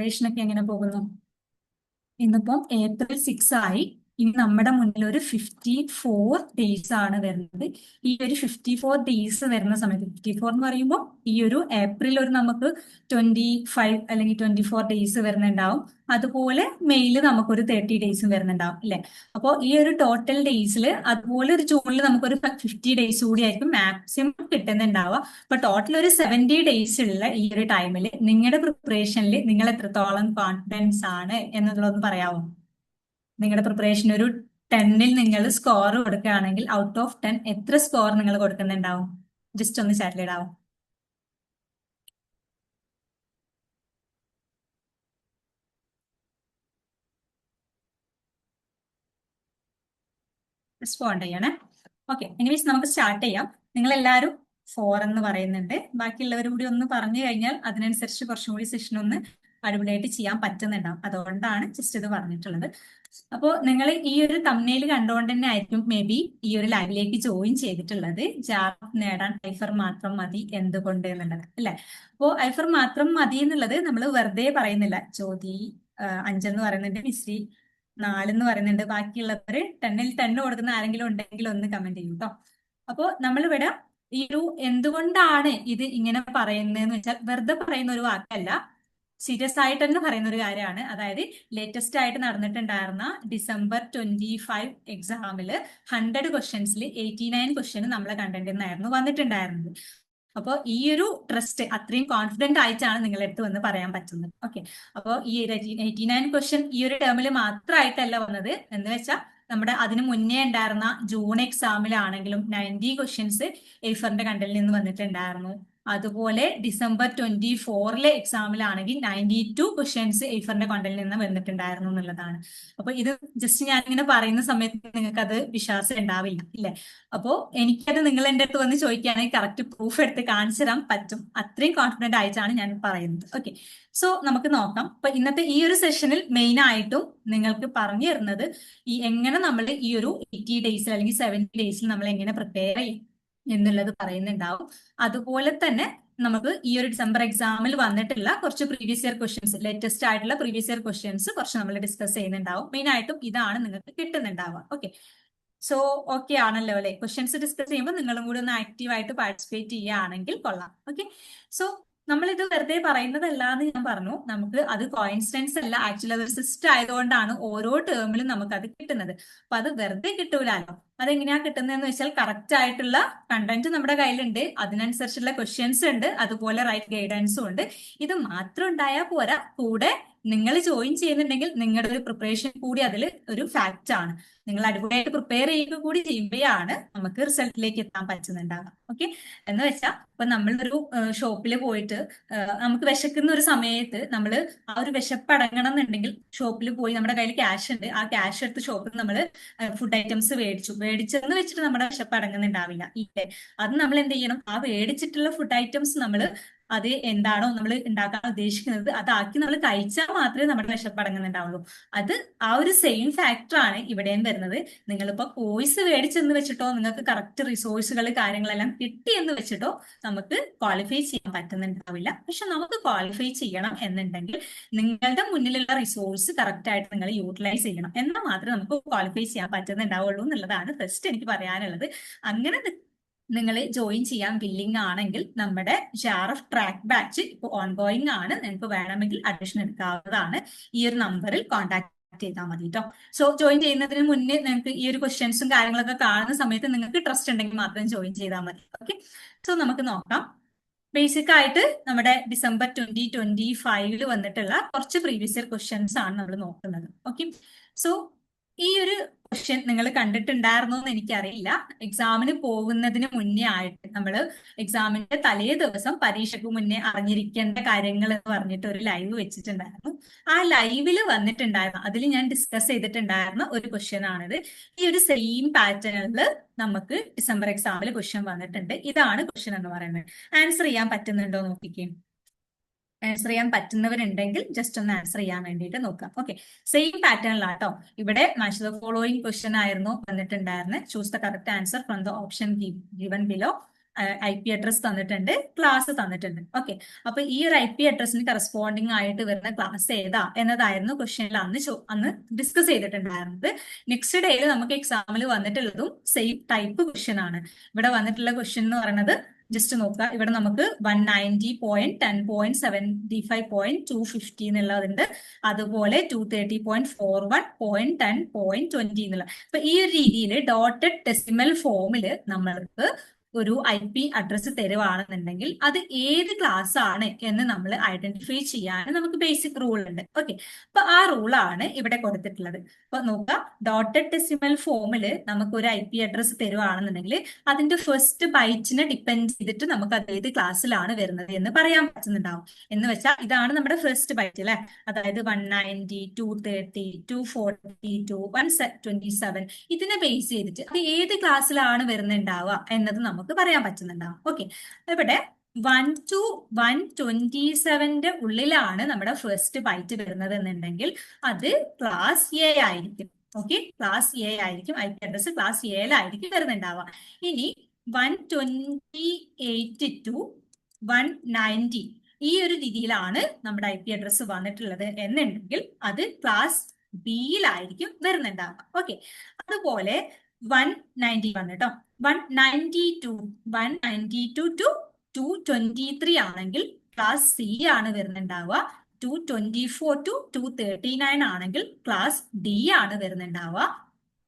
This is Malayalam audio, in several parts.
റേഷനൊക്കെ എങ്ങനെ പോകുന്നു? ഇന്നിപ്പം April 6 ആയി. ഇനി നമ്മുടെ മുന്നിൽ ഒരു 54 ഡേയ്സ് ആണ് വരുന്നത്. ഈ ഒരു 54 ഡേയ്സ് വരുന്ന സമയത്ത് 54 എന്ന് പറയുമ്പോൾ ഈ ഒരു ഏപ്രിൽ ഒരു നമുക്ക് 25 അല്ലെങ്കിൽ 24 ഡേയ്സ് വരുന്നുണ്ടാവും. അതുപോലെ മെയ്യില് നമുക്കൊരു 30 ഡേയ്സും വരുന്നുണ്ടാവും അല്ലെ. അപ്പോൾ ഈ ഒരു ടോട്ടൽ ഡേയ്സിൽ അതുപോലെ ഒരു ജൂണിൽ നമുക്കൊരു 50 ഡേയ്സ് കൂടി ആയിരിക്കും മാക്സിമം കിട്ടുന്നുണ്ടാവുക. അപ്പൊ ടോട്ടൽ ഒരു 70 ഡേയ്സ് ഉള്ള ഈ ഒരു ടൈമിൽ നിങ്ങളുടെ പ്രിപ്പറേഷനിൽ നിങ്ങൾ എത്രത്തോളം കോൺഫിഡൻസ് ആണ് എന്നുള്ളതൊന്ന് പറയാമോ? നിങ്ങളുടെ പ്രിപ്പറേഷൻ ഒരു 10ൽ നിങ്ങൾ സ്കോർ കൊടുക്കുകയാണെങ്കിൽ ഔട്ട് ഓഫ് 10 എത്ര സ്കോർ നിങ്ങൾ കൊടുക്കുന്നുണ്ടാവും? ജസ്റ്റ് ഒന്ന് ചാറ്റിലിടാവും. റെസ്പോണ്ട് ചെയ്യണേ. ഓക്കെ, എനിവേസ് നമുക്ക് സ്റ്റാർട്ട് ചെയ്യാം. നിങ്ങൾ എല്ലാവരും 4 എന്ന് പറയുന്നുണ്ട്. ബാക്കിയുള്ളവരും കൂടി ഒന്ന് പറഞ്ഞു കഴിഞ്ഞാൽ അതിനനുസരിച്ച് കുറച്ചും കൂടി സെഷൻ ഒന്ന് അടിപൊളിയായിട്ട് ചെയ്യാൻ പറ്റുന്നുണ്ടാവും. അതുകൊണ്ടാണ് ജസ്റ്റ് ഇത് പറഞ്ഞിട്ടുള്ളത്. അപ്പോൾ നിങ്ങൾ ഈ ഒരു തമ്മിൽ കണ്ടുകൊണ്ട് തന്നെ ആയിരിക്കും മേ ബി ഈ ഒരു ലൈവിലേക്ക് ജോയിൻ ചെയ്തിട്ടുള്ളത്. ജാബ് നേടാൻ ഐഫർ മാത്രം മതി എന്തുകൊണ്ട് എന്നുള്ളത് അല്ലെ. അപ്പോൾ ഐഫർ മാത്രം മതി എന്നുള്ളത് നമ്മൾ വെറുതെ പറയുന്നില്ല. ജ്യോതി 5 എന്ന് പറയുന്നുണ്ട്, മിസ്രി 4 എന്ന് പറയുന്നുണ്ട്. ബാക്കിയുള്ളവർ 10ൽ 10 കൊടുക്കുന്ന ആരെങ്കിലും ഉണ്ടെങ്കിൽ ഒന്ന് കമന്റ് ചെയ്യും കേട്ടോ. അപ്പോ നമ്മളിവിടെ ഈ ഒരു എന്തുകൊണ്ടാണ് ഇത് ഇങ്ങനെ പറയുന്നതെന്ന് വെച്ചാൽ വെറുതെ പറയുന്ന ഒരു വാക്കല്ല, സീരിയസ് ആയിട്ട് തന്നെ പറയുന്ന ഒരു കാര്യമാണ്. അതായത് ലേറ്റസ്റ്റ് ആയിട്ട് നടന്നിട്ടുണ്ടായിരുന്ന December 25 എക്സാമിൽ 100 ക്വസ്റ്റ്യൻസിൽ 89 ക്വസ്റ്റ്യൻ നമ്മളെ കണ്ടന്റിൽ നിന്നായിരുന്നു വന്നിട്ടുണ്ടായിരുന്നത്. അപ്പോൾ ഈ ഒരു ട്രസ്റ്റ് അത്രയും കോൺഫിഡന്റ് ആയിട്ടാണ് നിങ്ങളുടെ അടുത്ത് വന്ന് പറയാൻ പറ്റുന്നത്. ഓക്കെ, അപ്പോൾ ഈ 89 ക്വസ്റ്റ്യൻ ഈ ഒരു ടേമിൽ മാത്രമായിട്ടല്ല വന്നത് എന്ന് വെച്ചാൽ നമ്മുടെ അതിന് മുന്നേ ഉണ്ടായിരുന്ന ജൂൺ എക്സാമിലാണെങ്കിലും 90 ക്വസ്റ്റ്യൻസ് എയ്ഫറിന്റെ കണ്ടന്റിൽ നിന്ന് വന്നിട്ടുണ്ടായിരുന്നു. അതുപോലെ December 24 എക്സാമിലാണെങ്കിൽ 92 ക്വസ്റ്റ്യൻസ് എയ്ഫറിന്റെ കണ്ടന്റിൽ നിന്ന് വന്നിട്ടുണ്ടായിരുന്നു എന്നുള്ളതാണ്. അപ്പൊ ഇത് ജസ്റ്റ് ഞാനിങ്ങനെ പറയുന്ന സമയത്ത് നിങ്ങൾക്ക് അത് വിശ്വാസം ഉണ്ടാവില്ല ഇല്ലേ. അപ്പോ എനിക്കത് നിങ്ങൾ എന്റെ അടുത്ത് വന്ന് ചോദിക്കുകയാണെങ്കിൽ കറക്റ്റ് പ്രൂഫ് എടുത്ത് കാണിച്ചു തരാൻ പറ്റും. അത്രയും കോൺഫിഡന്റ് ആയിട്ടാണ് ഞാൻ പറയുന്നത്. ഓക്കെ, സോ നമുക്ക് നോക്കാം. അപ്പൊ ഇന്നത്തെ ഈ ഒരു സെഷനിൽ മെയിൻ ആയിട്ടും നിങ്ങൾക്ക് പറഞ്ഞു തരുന്നത് ഈ എങ്ങനെ നമ്മൾ ഈ ഒരു 80 ഡേയ്സിൽ അല്ലെങ്കിൽ 70 ഡേയ്സിൽ നമ്മൾ എങ്ങനെ പ്രിപ്പയർ ചെയ്യും എന്നുള്ളത് പറയുന്നുണ്ടാവും. അതുപോലെ തന്നെ നമുക്ക് ഈ ഒരു ഡിസംബർ എക്സാമിൽ വന്നിട്ടുള്ള കുറച്ച് പ്രീവിയസ് ഇയർ ക്വസ്റ്റ്യൻസ്, ലേറ്റസ്റ്റ് ആയിട്ടുള്ള പ്രീവിയസ് ഇയർ ക്വസ്റ്റ്യൻസ് കുറച്ച് നമ്മൾ ഡിസ്കസ് ചെയ്യുന്നുണ്ടാവും. മെയിൻ ആയിട്ടും ഇതാണ് നിങ്ങൾക്ക് കിട്ടുന്നുണ്ടാവുക. ഓക്കെ, സോ ഓക്കെ ആണല്ലോ അല്ലെ. ക്വസ്റ്റ്യൻസ് ഡിസ്കസ് ചെയ്യുമ്പോൾ നിങ്ങളും കൂടി ഒന്ന് ആക്റ്റീവ് ആയിട്ട് പാർട്ടിസിപ്പേറ്റ് ചെയ്യുകയാണെങ്കിൽ കൊള്ളാം. ഓക്കെ, സോ നമ്മൾ ഇത് വെറുതെ പറയുന്നതല്ല എന്ന് ഞാൻ പറഞ്ഞു. നമുക്ക് അത് കോയിൻസിഡൻസ് അല്ല, ആക്ച്വലി അത് സിസ്റ്റം ആയതുകൊണ്ടാണ് ഓരോ ടേമിലും നമുക്ക് അത് കിട്ടുന്നത്. അപ്പൊ അത് വെറുതെ കിട്ടൂലല്ലോ. അതെങ്ങനെയാ കിട്ടുന്നതെന്ന് വെച്ചാൽ കറക്റ്റ് ആയിട്ടുള്ള കണ്ടന്റ് നമ്മുടെ കയ്യിലുണ്ട്, അതിനനുസരിച്ചുള്ള ക്വസ്റ്റ്യൻസ് ഉണ്ട്, അതുപോലെ റൈറ്റ് ഗൈഡൻസും ഉണ്ട്. ഇത് മാത്രം ഉണ്ടായാൽ പോരാ, കൂടെ നിങ്ങൾ ജോയിൻ ചെയ്യുന്നുണ്ടെങ്കിൽ നിങ്ങളുടെ ഒരു പ്രിപ്പറേഷൻ കൂടി അതിൽ ഒരു ഫാക്റ്റ് ആണ്. നിങ്ങൾ അടിപൊളിയായിട്ട് പ്രിപ്പയർ ചെയ്യുക കൂടി ചെയ്യുമ്പോഴാണ് നമുക്ക് റിസൾട്ടിലേക്ക് എത്താൻ പറ്റുന്നുണ്ടാകുക. ഓക്കെ, എന്ന് വെച്ചാൽ ഇപ്പൊ നമ്മളൊരു ഷോപ്പിൽ പോയിട്ട് നമുക്ക് വിശക്കുന്ന ഒരു സമയത്ത് നമ്മൾ ആ ഒരു വിശപ്പ് അടങ്ങണം എന്നുണ്ടെങ്കിൽ ഷോപ്പിൽ പോയി നമ്മുടെ കയ്യിൽ ക്യാഷ് ഉണ്ട്, ആ ക്യാഷ് എടുത്ത് ഷോപ്പിൽ നമ്മൾ ഫുഡ് ഐറ്റംസ് മേടിച്ചെന്ന് വെച്ചിട്ട് നമ്മുടെ വിശപ്പ് അടങ്ങുന്നുണ്ടാവില്ല ഇല്ലേ. അത് നമ്മൾ എന്ത് ചെയ്യണം, ആ മേടിച്ചിട്ടുള്ള ഫുഡ് ഐറ്റംസ് നമ്മൾ അത് എന്താണോ നമ്മൾ ഉണ്ടാക്കാൻ ഉദ്ദേശിക്കുന്നത് അതാക്കി നമ്മൾ കഴിച്ചാൽ മാത്രമേ നമ്മുടെ വിശപ്പ് അടങ്ങുന്നുണ്ടാവുള്ളൂ. അത് ആ ഒരു സെയിം ഫാക്ടർ ആണ് ഇവിടെയും വരുന്നത്. നിങ്ങളിപ്പോ കോഴ്സ് മേടിച്ചെന്ന് വെച്ചിട്ടോ നിങ്ങൾക്ക് കറക്റ്റ് റിസോഴ്സുകൾ കാര്യങ്ങളെല്ലാം കിട്ടി എന്ന് വെച്ചിട്ടോ നമുക്ക് ക്വാളിഫൈ ചെയ്യാൻ പറ്റുന്നുണ്ടാവില്ല. പക്ഷെ നമുക്ക് ക്വാളിഫൈ ചെയ്യണം എന്നുണ്ടെങ്കിൽ നിങ്ങളുടെ മുന്നിലുള്ള റിസോഴ്സ് കറക്റ്റ് ആയിട്ട് നിങ്ങൾ യൂട്ടിലൈസ് ചെയ്യണം, എന്നാൽ മാത്രമേ നമുക്ക് ക്വാളിഫൈ ചെയ്യാൻ പറ്റുന്നുണ്ടാവുള്ളൂ എന്നുള്ളതാണ് ഫസ്റ്റ് എനിക്ക് പറയാനുള്ളത്. അങ്ങനെ നിങ്ങൾ ജോയിൻ ചെയ്യാൻ വില്ലിംഗ് ആണെങ്കിൽ നമ്മുടെ JRF ട്രാക്ക് ബാച്ച് ഇപ്പോൾ ഓൺഗോയിങ് ആണ്. നിങ്ങൾക്ക് വേണമെങ്കിൽ അഡ്മിഷൻ എടുക്കാവുന്നതാണ്. ഈ ഒരു നമ്പറിൽ കോൺടാക്ട് ചെയ്താൽ മതി കേട്ടോ. സോ ജോയിൻ ചെയ്യുന്നതിന് മുന്നേ നിങ്ങൾക്ക് ഈ ഒരു ക്വസ്റ്റ്യൻസും കാര്യങ്ങളൊക്കെ കാണുന്ന സമയത്ത് നിങ്ങൾക്ക് ട്രസ്റ്റ് ഉണ്ടെങ്കിൽ മാത്രം ജോയിൻ ചെയ്താൽ മതി. ഓക്കെ, സോ നമുക്ക് നോക്കാം. ബേസിക് ആയിട്ട് നമ്മുടെ December 2025 വന്നിട്ടുള്ള കുറച്ച് പ്രീവിയസ് ഇയർ ക്വസ്റ്റ്യൻസ് ആണ് നമ്മൾ നോക്കുന്നത്. ഓക്കെ, സോ ഈ ഒരു ക്വസ്റ്റ്യൻ നിങ്ങൾ കണ്ടിട്ടുണ്ടായിരുന്നോ എന്ന് എനിക്കറിയില്ല. എക്സാമിന് പോകുന്നതിന് മുന്നേ ആയിട്ട് നമ്മൾ എക്സാമിന്റെ തലേ ദിവസം പരീക്ഷയ്ക്ക് മുന്നേ അറിഞ്ഞിരിക്കേണ്ട കാര്യങ്ങൾ എന്ന് പറഞ്ഞിട്ട് ഒരു ലൈവ് വെച്ചിട്ടുണ്ടായിരുന്നു. ആ ലൈവിൽ വന്നിട്ടുണ്ടായിരുന്നു, അതിൽ ഞാൻ ഡിസ്കസ് ചെയ്തിട്ടുണ്ടായിരുന്ന ഒരു ക്വസ്റ്റ്യൻ ആണിത്. ഈ ഒരു സെയിം പാറ്റേണിൽ നമുക്ക് ഡിസംബർ എക്സാമിൽ ക്വസ്റ്റ്യൻ വന്നിട്ടുണ്ട്. ഇതാണ് ക്വസ്റ്റ്യൻ എന്ന് പറയുന്നത്. ആൻസർ ചെയ്യാൻ പറ്റുന്നുണ്ടോ നോക്കിക്കേ. ആൻസർ ചെയ്യാൻ പറ്റുന്നവരുണ്ടെങ്കിൽ ജസ്റ്റ് ഒന്ന് ആൻസർ ചെയ്യാൻ വേണ്ടിയിട്ട് നോക്കാം. ഓക്കെ, സെയിം പാറ്റേണിലാട്ടോ. ഇവിടെ മാച്ച് ദ ഫോളോയിങ് ക്വസ്റ്റ്യൻ ആയിരുന്നു വന്നിട്ടുണ്ടായിരുന്നത്. Choose the correct answer from the option given below. IP address തന്നിട്ടുണ്ട്, ക്ലാസ് തന്നിട്ടുണ്ട്. ഓക്കെ, അപ്പൊ ഈ ഒരു IP അഡ്രസ്സിന് കറസ്പോണ്ടിങ് ആയിട്ട് വരുന്ന ക്ലാസ് ഏതാ എന്നതായിരുന്നു ക്വസ്റ്റ്യനിൽ അന്ന് ഡിസ്കസ് ചെയ്തിട്ടുണ്ടായിരുന്നത്. നെക്സ്റ്റ് ഡേയിൽ നമുക്ക് എക്സാമിൽ വന്നിട്ടുള്ളതും സെയിം ടൈപ്പ് ക്വസ്റ്റ്യൻ ആണ്. ഇവിടെ വന്നിട്ടുള്ള ക്വസ്റ്റ്യൻ എന്ന് പറയുന്നത് ജസ്റ്റ് നോക്കുക, ഇവിടെ നമുക്ക് 190.10.75.250 എന്നുള്ളതുണ്ട്, അതുപോലെ 230.41.10.20 എന്നുള്ള. അപ്പൊ ഈ ഒരു രീതിയിൽ ഡോട്ടഡ് ഡെസിമൽ ഫോമിൽ നമ്മൾക്ക് ഒരു IP അഡ്രസ്സ് തരുവാണെന്നുണ്ടെങ്കിൽ അത് ഏത് ക്ലാസ് ആണ് എന്ന് നമ്മൾ ഐഡന്റിഫൈ ചെയ്യാൻ നമുക്ക് ബേസിക് റൂൾ ഉണ്ട്. ഓക്കെ, അപ്പൊ ആ റൂളാണ് ഇവിടെ കൊടുത്തിട്ടുള്ളത്. അപ്പൊ നോക്കുക, ഡോട്ടഡ് ഡെസിമൽ ഫോമിൽ നമുക്ക് ഒരു IP അഡ്രസ്സ് തരുവാണെന്നുണ്ടെങ്കിൽ അതിന്റെ ഫസ്റ്റ് ബൈറ്റിനെ ഡിപ്പെൻഡ് ചെയ്തിട്ട് നമുക്ക് അത് ഏത് ക്ലാസ്സിലാണ് വരുന്നത് എന്ന് പറയാൻ പറ്റുന്നുണ്ടാവും. എന്ന് വെച്ചാൽ ഇതാണ് നമ്മുടെ ഫസ്റ്റ് ബൈറ്റ് അല്ലെ, അതായത് 190, 230, 242, 127 ഇതിനെ ബേസ് ചെയ്തിട്ട് അത് ഏത് ക്ലാസ്സിലാണ് വരുന്നുണ്ടാവുക എന്നത് നമുക്ക് പറയാൻ പറ്റുന്നുണ്ടാവും. ഓക്കെ, ഇവിടെ 1 to 127 ഉള്ളിലാണ് നമ്മുടെ ഫസ്റ്റ് ബൈറ്റ് വരുന്നത് എന്നുണ്ടെങ്കിൽ അത് ക്ലാസ് എ ആയിരിക്കും. ഓക്കെ, ക്ലാസ് എ ആയിരിക്കും, IP അഡ്രസ് ക്ലാസ് എയിലായിരിക്കും വരുന്നുണ്ടാവുക. ഇനി 128 to 190 ഈ ഒരു രീതിയിലാണ് നമ്മുടെ IP അഡ്രസ് വന്നിട്ടുള്ളത് എന്നുണ്ടെങ്കിൽ അത് ക്ലാസ് ബിയിലായിരിക്കും വരുന്നുണ്ടാവുക. ഓക്കെ, അതുപോലെ 191 കേട്ടോ, 192 to 223 ആണെങ്കിൽ ക്ലാസ് സി ആണ് വരുന്നുണ്ടാവുക. 224 to 239 ആണെങ്കിൽ ക്ലാസ് ഡി ആണ് വരുന്നുണ്ടാവുക.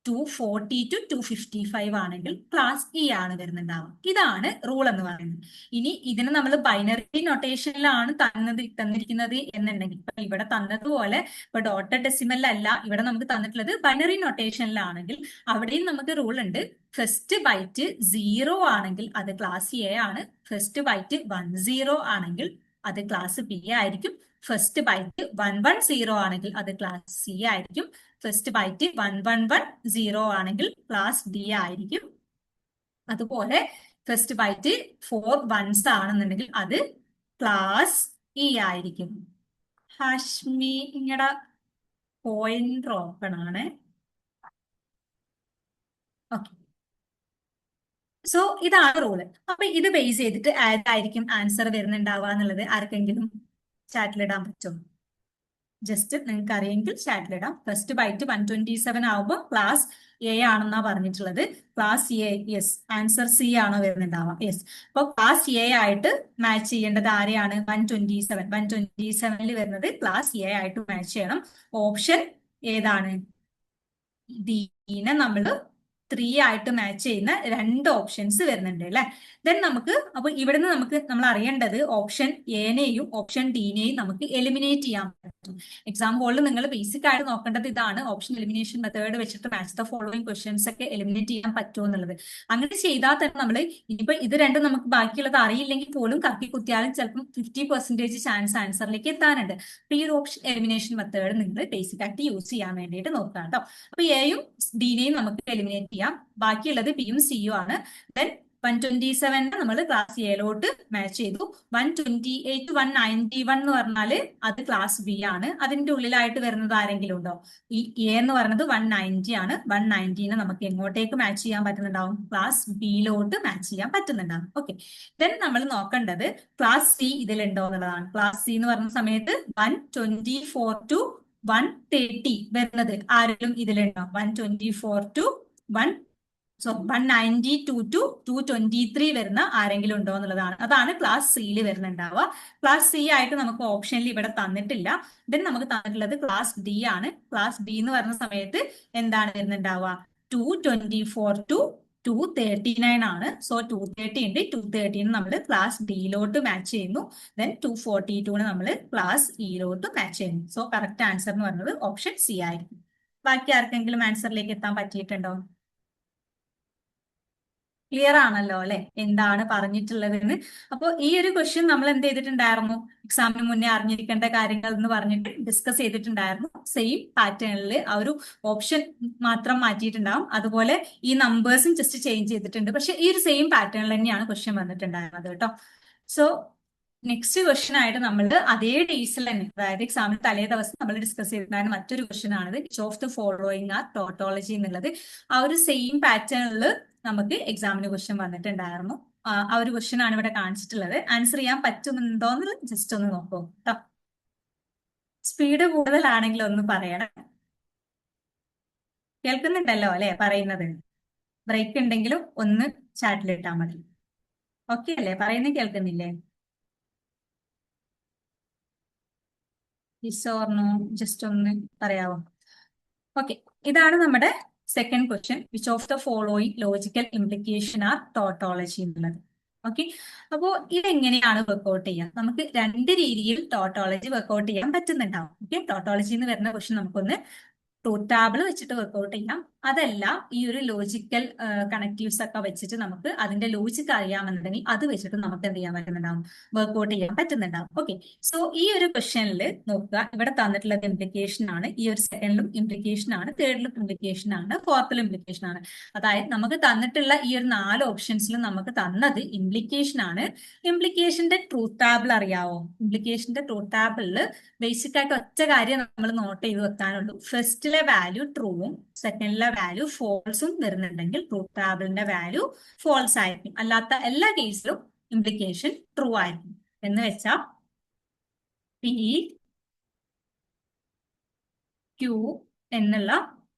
240 to 255 ആണെങ്കിൽ ക്ലാസ് ഇ ആണ് വരുന്നുണ്ടാവുക. ഇതാണ് റൂൾ എന്ന് പറയുന്നത്. ഇനി ഇതിന് നമ്മൾ ബൈനറി നൊട്ടേഷനിലാണ് തന്നിരിക്കുന്നത് എന്നുണ്ടെങ്കിൽ, ഇപ്പൊ ഇവിടെ തന്നതുപോലെ ഇപ്പൊ ഡോട്ടഡ് ഡെസിമലിലല്ല, ഇവിടെ നമുക്ക് തന്നിട്ടുള്ളത് ബൈനറി നൊട്ടേഷനിലാണെങ്കിൽ അവിടെയും നമുക്ക് റൂൾ ഉണ്ട്. ഫസ്റ്റ് ബൈറ്റ് 0 ആണെങ്കിൽ അത് ക്ലാസ് എ ആണ്, ഫസ്റ്റ് ബൈറ്റ് 10 ആണെങ്കിൽ അത് ക്ലാസ് ബി ആയിരിക്കും, ഫസ്റ്റ് ബൈറ്റ് 110 ആണെങ്കിൽ അത് ക്ലാസ് സി ആയിരിക്കും, ഫസ്റ്റ് ബൈറ്റ് 1110 ആണെങ്കിൽ ക്ലാസ് ഡി ആയിരിക്കും. അതുപോലെ ഫസ്റ്റ് ബൈറ്റ് 4 ones ആണെന്നുണ്ടെങ്കിൽ അത് ക്ലാസ് ഇ ആയിരിക്കും. ഹാഷ്മി നിങ്ങളുടെ പോയിന്റ് ഓപ്പൺ ആണ്. ഓക്കെ, സോ ഇതാണ് റൂള്. അപ്പൊ ഇത് ബേസ് ചെയ്തിട്ട് ഏതായിരിക്കും ആൻസർ വരുന്നുണ്ടാവുക എന്നുള്ളത് ആർക്കെങ്കിലും ചാറ്റിലിടാൻ പറ്റും? ജസ്റ്റ് നിങ്ങൾക്ക് അറിയെങ്കിൽ ചാറ്റിലിടാം. ഫസ്റ്റ് ബൈറ്റ് 127 ആവുമ്പോൾ ക്ലാസ് എ ആണെന്നാ പറഞ്ഞിട്ടുള്ളത്. Class A, yes, answer C ആണോ വരുന്നുണ്ടാവുക? യെസ്. അപ്പൊ ക്ലാസ് എ ആയിട്ട് മാച്ച് ചെയ്യേണ്ടത് ആരെയാണ്? 127 വരുന്നത് ക്ലാസ് എ ആയിട്ട് മാച്ച് ചെയ്യണം. ഓപ്ഷൻ ഏതാണ്? ഡീനെ നമ്മൾ 3 ആയിട്ട് മാച്ച് ചെയ്യുന്ന 2 ഓപ്ഷൻസ് വരുന്നുണ്ട് അല്ലെ. ദെൻ നമുക്ക് അപ്പൊ ഇവിടുന്ന് നമ്മൾ അറിയേണ്ടത് ഓപ്ഷൻ എനെയും ഓപ്ഷൻ ഡിനെയും നമുക്ക് എലിമിനേറ്റ് ചെയ്യാൻ പറ്റും. എക്സാം ഹോളിൽ നിങ്ങൾ ബേസിക് ആയിട്ട് നോക്കേണ്ടത് ഇതാണ്, ഓപ്ഷൻ എലിമിനേഷൻ മെത്തേഡ് വെച്ചിട്ട് മാച്ച് ദ ഫോളോയിങ് ക്വസ്റ്റ്യൻസ് ഒക്കെ എലിമിനേറ്റ് ചെയ്യാൻ പറ്റുമോ എന്നുള്ളത്. അങ്ങനെ ചെയ്താൽ തന്നെ നമ്മൾ ഇനിയിപ്പോ ഇത് രണ്ടും നമുക്ക് ബാക്കിയുള്ളത് അറിയില്ലെങ്കിൽ പോലും കറക്കി കുത്തിയാലും ചിലപ്പോൾ 50% ചാൻസ് ആൻസറിലേക്ക് എത്താനുണ്ട്. അപ്പൊ ഈ ഒരു ഓപ്ഷൻ എലിമിനേഷൻ മെത്തേഡ് നിങ്ങൾ ബേസിക് ആയിട്ട് യൂസ് ചെയ്യാൻ വേണ്ടിയിട്ട് നോക്കാം കേട്ടോ. അപ്പൊ എയും ഡിനെയും നമുക്ക് എലിമിനേറ്റ് ചെയ്യാം, ബാക്കിയുള്ളത് ബിയും സിയും ആണ്. ദെൻ 127 നമ്മൾ ക്ലാസ് എയിലോട്ട് മാച്ച് ചെയ്തു. 128 to 191 എന്ന് പറഞ്ഞാല് അത് ക്ലാസ് ബി ആണ്. അതിന്റെ ഉള്ളിലായിട്ട് വരുന്നത് ആരെങ്കിലും ഉണ്ടോ? ഈ എ എന്ന് പറയുന്നത് 190 ആണ്. 190നെ നമുക്ക് എങ്ങോട്ടേക്ക് മാച്ച് ചെയ്യാൻ പറ്റുന്നുണ്ടാവും? ക്ലാസ് ബിയിലോട്ട് മാച്ച് ചെയ്യാൻ പറ്റുന്നുണ്ടാവും. ഓക്കെ, ദെൻ നമ്മൾ നോക്കേണ്ടത് ക്ലാസ് സി ഇതിലുണ്ടോ എന്നുള്ളതാണ്. ക്ലാസ് സി എന്ന് പറഞ്ഞ സമയത്ത് 124 to 130 വരുന്നത് ആരെങ്കിലും ഇതിലുണ്ടോ? 124 to 192 to 223 വരുന്ന ആരെങ്കിലും ഉണ്ടോ എന്നുള്ളതാണ്. അതാണ് ക്ലാസ് സിയിൽ വരുന്നുണ്ടാവുക. ക്ലാസ് സി ആയിട്ട് നമുക്ക് ഓപ്ഷനിൽ ഇവിടെ തന്നിട്ടില്ല. ദെൻ നമുക്ക് തന്നിട്ടുള്ളത് ക്ലാസ് ഡി ആണ്. ക്ലാസ് ഡി എന്ന് പറഞ്ഞ സമയത്ത് എന്താണ് വരുന്നുണ്ടാവുക? 224 to 239 ആണ്. സോ 230 ഉണ്ട്, 230 നമ്മൾ ക്ലാസ് ഡിയിലോട്ട് മാച്ച് ചെയ്യുന്നു. ദെൻ 242 നമ്മൾ ക്ലാസ് ഇയിലോട്ട് മാച്ച് ചെയ്യുന്നു. സോ കറക്റ്റ് ആൻസർ എന്ന് പറയുന്നത് ഓപ്ഷൻ സി ആയിരിക്കും. ബാക്കി ആർക്കെങ്കിലും ആൻസറിലേക്ക് എത്താൻ പറ്റിയിട്ടുണ്ടോ? ക്ലിയർ ആണല്ലോ അല്ലെ എന്താണ് പറഞ്ഞിട്ടുള്ളതെന്ന്. അപ്പോൾ ഈ ഒരു ക്വസ്റ്റ്യൻ നമ്മൾ എന്ത് ചെയ്തിട്ടുണ്ടായിരുന്നു? എക്സാമിന് മുന്നേ അറിഞ്ഞിരിക്കേണ്ട കാര്യങ്ങൾ എന്ന് പറഞ്ഞിട്ട് ഡിസ്കസ് ചെയ്തിട്ടുണ്ടായിരുന്നു. സെയിം പാറ്റേണിൽ ആ ഒരു ഓപ്ഷൻ മാത്രം മാറ്റിയിട്ടുണ്ടാവും, അതുപോലെ ഈ നമ്പേഴ്സും ജസ്റ്റ് ചേഞ്ച് ചെയ്തിട്ടുണ്ട്. പക്ഷെ ഈ ഒരു സെയിം പാറ്റേണിൽ തന്നെയാണ് ക്വസ്റ്റ്യൻ വന്നിട്ടുണ്ടായിരുന്നത് കേട്ടോ. സോ നെക്സ്റ്റ് ക്വസ്റ്റ്യൻ ആയിട്ട് നമ്മൾ അതേ ഡേയ്സിൽ തന്നെ, അതായത് എക്സാമിന് തലേ ദിവസം നമ്മൾ ഡിസ്കസ് ചെയ്തിട്ടുണ്ടായിരുന്ന മറ്റൊരു ക്വസ്റ്റ്യൻ ആണിത്. Which of the following are tautology എന്നുള്ളത്. ആ ഒരു സെയിം പാറ്റേണിൽ നമുക്ക് എക്സാമിന് ക്വസ്റ്റ്യൻ വന്നിട്ടുണ്ടായിരുന്നു. ആ ഒരു ക്വസ്റ്റ്യൻ ആണ് ഇവിടെ കാണിച്ചിട്ടുള്ളത്. ആൻസർ ചെയ്യാൻ പറ്റുന്നുണ്ടോന്ന് ജസ്റ്റ് ഒന്ന് നോക്കൂ കേട്ടോ. സ്പീഡ് കൂടുതലാണെങ്കിൽ ഒന്ന് പറയണം. കേൾക്കുന്നുണ്ടല്ലോ അല്ലെ പറയുന്നത്? ബ്രേക്ക് ഉണ്ടെങ്കിലും ഒന്ന് ചാറ്റിലിട്ടാൽ മതി. ഓക്കെ അല്ലേ? പറയുന്നത് കേൾക്കുന്നില്ലേ? യെസ് ഓർ നോ ജസ്റ്റ് ഒന്ന് പറയാവോ? ഓക്കെ, ഇതാണ് നമ്മുടെ second question. Which of the following logical implication are tautology എന്നുള്ളത്. ഓക്കെ, അപ്പോ ഇതെങ്ങനെയാണ് വർക്ക്ഔട്ട് ചെയ്യാം? നമുക്ക് രണ്ട് രീതിയിൽ ടോട്ടോളജി വർക്ക്ഔട്ട് ചെയ്യാൻ പറ്റുന്നുണ്ടാവും. ഓക്കെ, ടോട്ടോളജി എന്ന് വരുന്ന ക്വസ്റ്റ്യൻ നമുക്കൊന്ന് ട്രൂത്ത് ടാബിൾ വെച്ചിട്ട് വർക്ക്ഔട്ട് ചെയ്യാം. അതല്ല ഈ ഒരു ലോജിക്കൽ കണക്റ്റീവ്സ് ഒക്കെ വെച്ചിട്ട് നമുക്ക് അതിന്റെ ലോജിക്ക് അറിയാമെന്നുണ്ടെങ്കിൽ അത് വെച്ചിട്ട് നമുക്ക് എന്ത് ചെയ്യാൻ പറ്റുന്നുണ്ടാവും? വർക്ക്ഔട്ട് ചെയ്യാൻ പറ്റുന്നുണ്ടാവും. ഓക്കെ, സോ ഈ ഒരു ക്വസ്റ്റ്യനിൽ നോക്കുക, ഇവിടെ തന്നിട്ടുള്ളത് ഇംപ്ലിക്കേഷൻ ആണ്. ഈ ഒരു സെക്കൻഡിലും ഇംപ്ലിക്കേഷൻ ആണ്, തേർഡിലും ഇംപ്ലിക്കേഷൻ ആണ്, ഫോർത്തിലും ഇംപ്ലിക്കേഷൻ ആണ്. അതായത് നമുക്ക് തന്നിട്ടുള്ള ഈ ഒരു 4 ഓപ്ഷൻസിലും നമുക്ക് തന്നത് ഇംപ്ലിക്കേഷൻ ആണ്. ഇംപ്ലിക്കേഷന്റെ ട്രൂത്ത് ടാബിൾ അറിയാവോ? ഇംപ്ലിക്കേഷന്റെ ട്രൂത്ത് ടാബിളിൽ ബേസിക് ആയിട്ട് ഒറ്റ കാര്യം നമ്മൾ നോട്ട് ചെയ്ത് വെക്കാനുള്ളൂ. ഫസ്റ്റിലെ വാല്യൂ ട്രൂവും സെക്കൻഡിലെ വാല്യൂ ഫോൾസും വരുന്നുണ്ടെങ്കിൽ ട്രൂത്ത് ടാബിളിന്റെ വാല്യൂ ഫോൾസ് ആയിരിക്കും. അല്ലാത്ത എല്ലാ കേസിലും ഇംപ്ലിക്കേഷൻ ട്രൂ ആയിരിക്കും. എന്ന് വെച്ചാൽ പി ക്യൂ എന്നുള്ള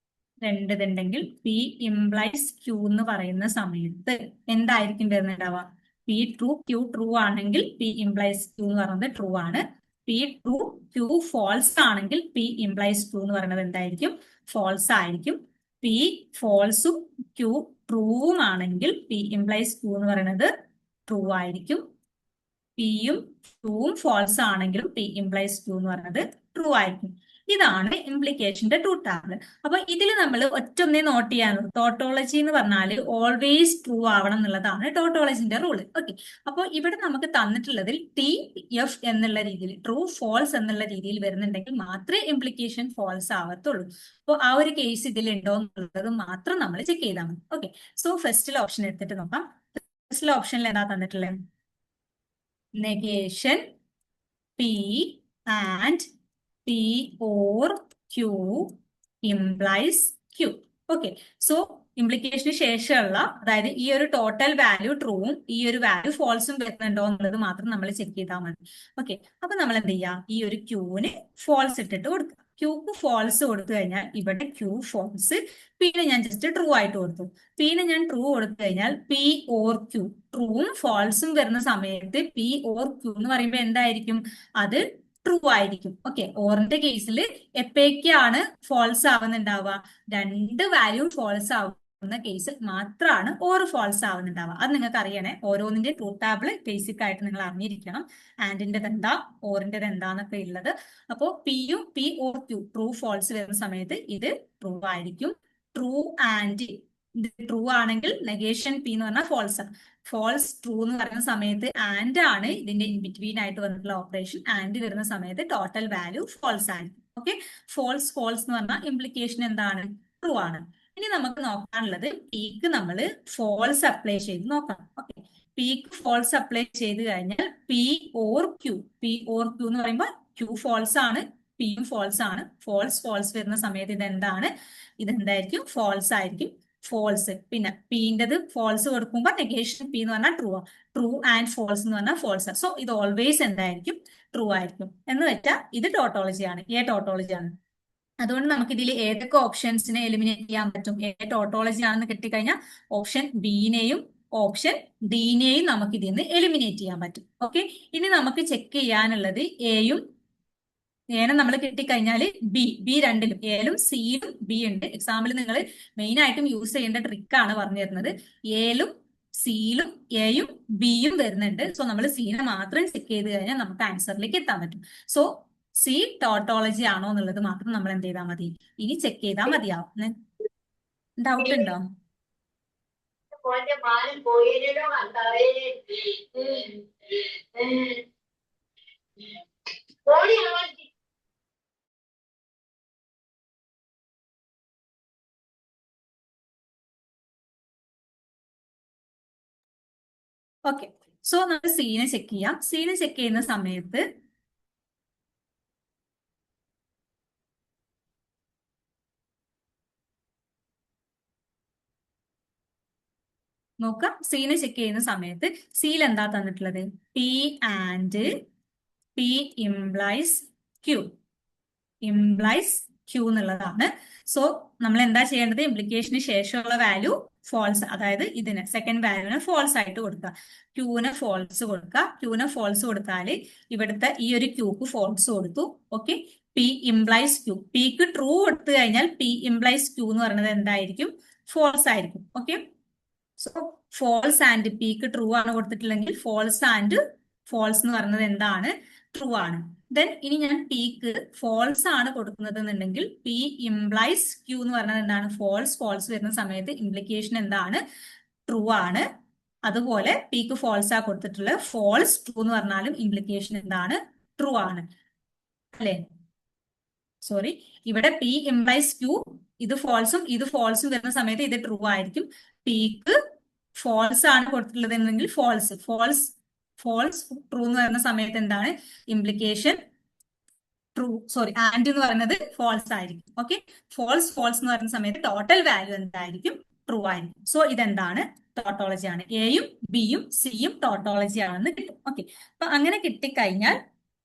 രണ്ടിതുണ്ടെങ്കിൽ പി ഇംപ്ലൈസ് ക്യൂ എന്ന് പറയുന്ന സമയത്ത് എന്തായിരിക്കും വരുന്നുണ്ടാവുക? പി ട്രൂ ക്യൂ ട്രൂ ആണെങ്കിൽ പി ഇംപ്ലൈസ് ക്യൂ എന്ന് പറയുന്നത് ട്രൂ ആണ്. പി ട്രൂ ക്യൂ ഫോൾസ് ആണെങ്കിൽ പി ഇംപ്ലൈസ് ക്യൂ എന്ന് പറയുന്നത് എന്തായിരിക്കും? ഫോൾസ് ആയിരിക്കും. പി ഫോൾസും ക്യൂ ട്രൂവും ആണെങ്കിൽ പി ഇംപ്ലൈസ് ക്യൂ എന്ന് പറയുന്നത് ട്രൂ ആയിരിക്കും. പിയും ട്രൂവും ഫോൾസ് ആണെങ്കിലും പി ഇംപ്ലൈസ് ക്യൂ എന്ന് പറയുന്നത് ട്രൂ ആയിരിക്കും. ഇതാണ് ഇംപ്ലിക്കേഷന്റെ ട്രൂത്ത് ടാബിൾ. അപ്പൊ ഇതിൽ നമ്മൾ ഒറ്റൊന്നേ നോട്ട് ചെയ്യാനുള്ളൂ. ടോട്ടോളജി എന്ന് പറഞ്ഞാൽ ഓൾവേസ് ട്രൂ ആവണം എന്നുള്ളതാണ് ടോട്ടോളജിന്റെ റൂള്. ഓക്കെ, അപ്പോൾ ഇവിടെ നമുക്ക് തന്നിട്ടുള്ളതിൽ ടി എഫ് എന്നുള്ള രീതിയിൽ ട്രൂ ഫോൾസ് എന്നുള്ള രീതിയിൽ വരുന്നുണ്ടെങ്കിൽ മാത്രമേ ഇംപ്ലിക്കേഷൻ ഫോൾസ് ആവത്തുള്ളൂ. അപ്പോൾ ആ ഒരു കേസ് ഇതിൽ ഉണ്ടോ എന്നുള്ളത് മാത്രം നമ്മൾ ചെക്ക് ചെയ്താൽ മതി. ഓക്കെ, സോ ഫസ്റ്റിലെ ഓപ്ഷൻ എടുത്തിട്ട് നോക്കാം. ഫസ്റ്റിലെ ഓപ്ഷനിൽ എന്താ തന്നിട്ടുള്ളത്? negation P and P or Q implies Q. Okay, so ഇംപ്ലിക്കേഷന് ശേഷമുള്ള, അതായത് ഈ ഒരു ടോട്ടൽ വാല്യൂ ട്രൂവും ഈ ഒരു വാല്യൂ ഫോൾസും വരുന്നുണ്ടോ എന്നുള്ളത് മാത്രം നമ്മൾ ചെക്ക് ചെയ്താൽ മതി. ഓക്കെ, അപ്പൊ നമ്മൾ എന്ത് ചെയ്യാം? ഈ ഒരു ക്യൂവിന് ഫോൾസ് ഇട്ടിട്ട് കൊടുക്കുക. ക്യൂക്ക് ഫോൾസ് കൊടുത്തു കഴിഞ്ഞാൽ ഇവിടെ ക്യൂ ഫോൾസ്, പിന്നെ ഞാൻ ജസ്റ്റ് ട്രൂ ആയിട്ട് കൊടുത്തു. പിന്നെ ഞാൻ ട്രൂ കൊടുത്തു കഴിഞ്ഞാൽ പി ഓർ ക്യൂ ട്രൂവും ഫോൾസും വരുന്ന സമയത്ത് പി ഓർ ക്യൂ എന്ന് പറയുമ്പോൾ എന്തായിരിക്കും? അത് ട്രൂ ആയിരിക്കും. ഓക്കെ, ഓറിന്റെ കേസിൽ എപ്പോഴൊക്കെയാണ് ഫോൾസ് ആവുന്നുണ്ടാവുക? രണ്ട് വാല്യൂ ഫോൾസ് ആവുന്ന കേസിൽ മാത്രമാണ് ഓർ ഫോൾസ് ആവുന്നുണ്ടാവുക. അത് നിങ്ങൾക്ക് അറിയണേ. ഓരോന്നിന്റെ ട്രൂത്ത് ടാബിള് ബേസിക് ആയിട്ട് നിങ്ങൾ അറിഞ്ഞിരിക്കണം. ആൻഡിന്റെ എന്താ, ഓറിന്റെ എന്താന്നൊക്കെ ഉള്ളത്. അപ്പോൾ പിയും P or Q true false വരുന്ന സമയത്ത് ഇത് ട്രൂ ആയിരിക്കും. ട്രൂ ആൻഡ് ഇത് ട്രൂ ആണെങ്കിൽ നെഗേഷൻ പി എന്ന് പറഞ്ഞാൽ ഫോൾസ് ആണ്. ഫോൾസ് ട്രൂ എന്ന് പറയുന്ന സമയത്ത് ആൻഡ് ആണ് ഇതിന്റെ ഇൻ ബിറ്റ്വീൻ ആയിട്ട് വന്നിട്ടുള്ള ഓപ്പറേഷൻ. ആൻഡ് വരുന്ന സമയത്ത് ടോട്ടൽ വാല്യൂ ഫോൾസ് ആയിരിക്കും. ഓക്കെ, ഫോൾസ് ഫോൾസ് എന്ന് പറഞ്ഞാൽ ഇംപ്ലിക്കേഷൻ എന്താണ്? ട്രൂ ആണ്. ഇനി നമുക്ക് നോക്കാനുള്ളത് പിക്ക് നമ്മൾ ഫോൾസ് അപ്ലൈ ചെയ്ത് നോക്കണം. ഓക്കെ, പിക്ക് ഫോൾസ് അപ്ലൈ ചെയ്ത് കഴിഞ്ഞാൽ പി ഓർ ക്യൂ എന്ന് പറയുമ്പോൾ ക്യൂ ഫോൾസ് ആണ്, പിയും ഫോൾസ് ആണ്. ഫോൾസ് ഫോൾസ് വരുന്ന സമയത്ത് ഇതെന്താണ്? ഇതെന്തായിരിക്കും? ഫോൾസ് ആയിരിക്കും. ഫോൾസ്, പിന്നെ പിന്റേത് ഫോൾസ് കൊടുക്കുമ്പോൾ നെഗേഷൻ പി എന്ന് പറഞ്ഞാൽ ട്രൂ ആണ്. ട്രൂ ആൻഡ് ഫോൾസ് എന്ന് പറഞ്ഞാൽ ഫോൾസ്. സോ ഇത് ഓൾവേസ് എന്തായിരിക്കും? ട്രൂ ആയിരിക്കും. എന്ന് വെച്ചാൽ ഇത് ടോട്ടോളജി ആണ്, എ ടോട്ടോളജി ആണ്. അതുകൊണ്ട് നമുക്ക് ഇതിൽ ഏതൊക്കെ ഓപ്ഷൻസിനെ എലിമിനേറ്റ് ചെയ്യാൻ പറ്റും? എ ടോട്ടോളജി ആണെന്ന് കിട്ടിക്കഴിഞ്ഞാൽ ഓപ്ഷൻ ബിനെയും ഓപ്ഷൻ ഡിനെയും നമുക്ക് ഇതിൽ നിന്ന് എലിമിനേറ്റ് ചെയ്യാൻ പറ്റും. ഓക്കെ, ഇനി നമുക്ക് ചെക്ക് ചെയ്യാനുള്ളത് എയും ഏനെ നമ്മൾ കിട്ടിക്കഴിഞ്ഞാൽ ബി രണ്ടിലും എയിലും സിയിലും ബി ഉണ്ട്. എക്സാമ്പിൾ നിങ്ങൾ മെയിൻ ആയിട്ടും യൂസ് ചെയ്യേണ്ട ട്രിക്കാണ് പറഞ്ഞു തരുന്നത്. എയിലും സിയിലും എയും ബിയും വരുന്നുണ്ട്. സോ നമ്മൾ സിനെ മാത്രം ചെക്ക് ചെയ്ത് കഴിഞ്ഞാൽ നമുക്ക് ആൻസറിലേക്ക് എത്താൻ പറ്റും. സോ സി ടോട്ടോളജി ആണോ എന്നുള്ളത് മാത്രം നമ്മൾ എന്ത് ചെയ്താൽ മതി? ഇനി ചെക്ക് ചെയ്താൽ മതിയാവും. ഡൗട്ട് ഉണ്ടോ? ഓക്കെ, സോ നമുക്ക് സീനെ ചെക്ക് ചെയ്യാം. സീനെ ചെക്ക് ചെയ്യുന്ന സമയത്ത് നോക്കാം. സീനെ ചെക്ക് ചെയ്യുന്ന സമയത്ത് സിയിൽ എന്താ തന്നിട്ടുള്ളത്? P and P implies Q, implies Q എന്നുള്ളതാണ്. സോ നമ്മൾ എന്താ ചെയ്യേണ്ടത്? ഇംപ്ലിക്കേഷന് ശേഷമുള്ള വാല്യൂ ഫോൾസ്, അതായത് ഇതിന് സെക്കൻഡ് വാല്യൂവിന് ഫോൾസ് ആയിട്ട് കൊടുക്കുക. ക്യൂവിന് ഫോൾസ് കൊടുക്കുക. ക്യൂവിന് ഫോൾസ് കൊടുത്താൽ ഇവിടുത്തെ ഈ ഒരു ക്യൂക്ക് ഫോൾസ് കൊടുത്തു. ഓക്കെ, പി ഇംപ്ലൈസ് ക്യൂ, പിക്ക് ട്രൂ കൊടുത്തു കഴിഞ്ഞാൽ പി ഇംപ്ലൈസ് ക്യൂ എന്ന് പറയുന്നത് എന്തായിരിക്കും? ഫോൾസ് ആയിരിക്കും. ഓക്കെ, സോ ഫോൾസ് ആൻഡ് പിക്ക് ട്രൂ ആണ് കൊടുത്തിട്ടില്ലെങ്കിൽ ഫോൾസ് ആൻഡ് ഫോൾസ് എന്ന് പറയുന്നത് എന്താണ്? ട്രൂ ആണ്. ദെൻ ഇനി ഞാൻ പിക്ക് ഫോൾസ് ആണ് കൊടുക്കുന്നത് എന്നുണ്ടെങ്കിൽ പി ഇംപ്ലൈസ് ക്യൂ എന്ന് പറയുന്നത് എന്താണ്? ഫോൾസ്. ഫോൾസ് വരുന്ന സമയത്ത് ഇംപ്ലിക്കേഷൻ എന്താണ്? ട്രൂ ആണ്. അതുപോലെ പിക്ക് ഫോൾസ് ആ കൊടുത്തിട്ടുള്ളത്, ഫോൾസ് ട്രൂ എന്ന് പറഞ്ഞാലും ഇംപ്ലിക്കേഷൻ എന്താണ്? ട്രൂ ആണ് അല്ലെ? സോറി, ഇവിടെ പി ഇംപ്ലൈസ് ക്യൂ, ഇത് ഫോൾസും വരുന്ന സമയത്ത് ഇത് ട്രൂ ആയിരിക്കും. പിക്ക് ഫോൾസ് ആണ് കൊടുത്തിട്ടുള്ളതെങ്കിൽ ഫോൾസ്, ട്രൂ എന്ന് പറയുന്ന സമയത്ത് എന്താണ്? ഇംപ്ലിക്കേഷൻ ട്രൂ, സോറി ആൻഡ് എന്ന് പറയുന്നത് ഫോൾസ് ആയിരിക്കും. ഓക്കെ, ഫോൾസ് എന്ന് പറയുന്ന സമയത്ത് ടോട്ടൽ വാല്യൂ എന്തായിരിക്കും? ട്രൂ ആയിരിക്കും. സോ ഇതെന്താണ്? ടോട്ടോളജി ആണ്. എയും ബിയും സിയും ടോട്ടോളജി ആണെന്ന് കിട്ടും. ഓക്കെ, അപ്പൊ അങ്ങനെ കിട്ടിക്കഴിഞ്ഞാൽ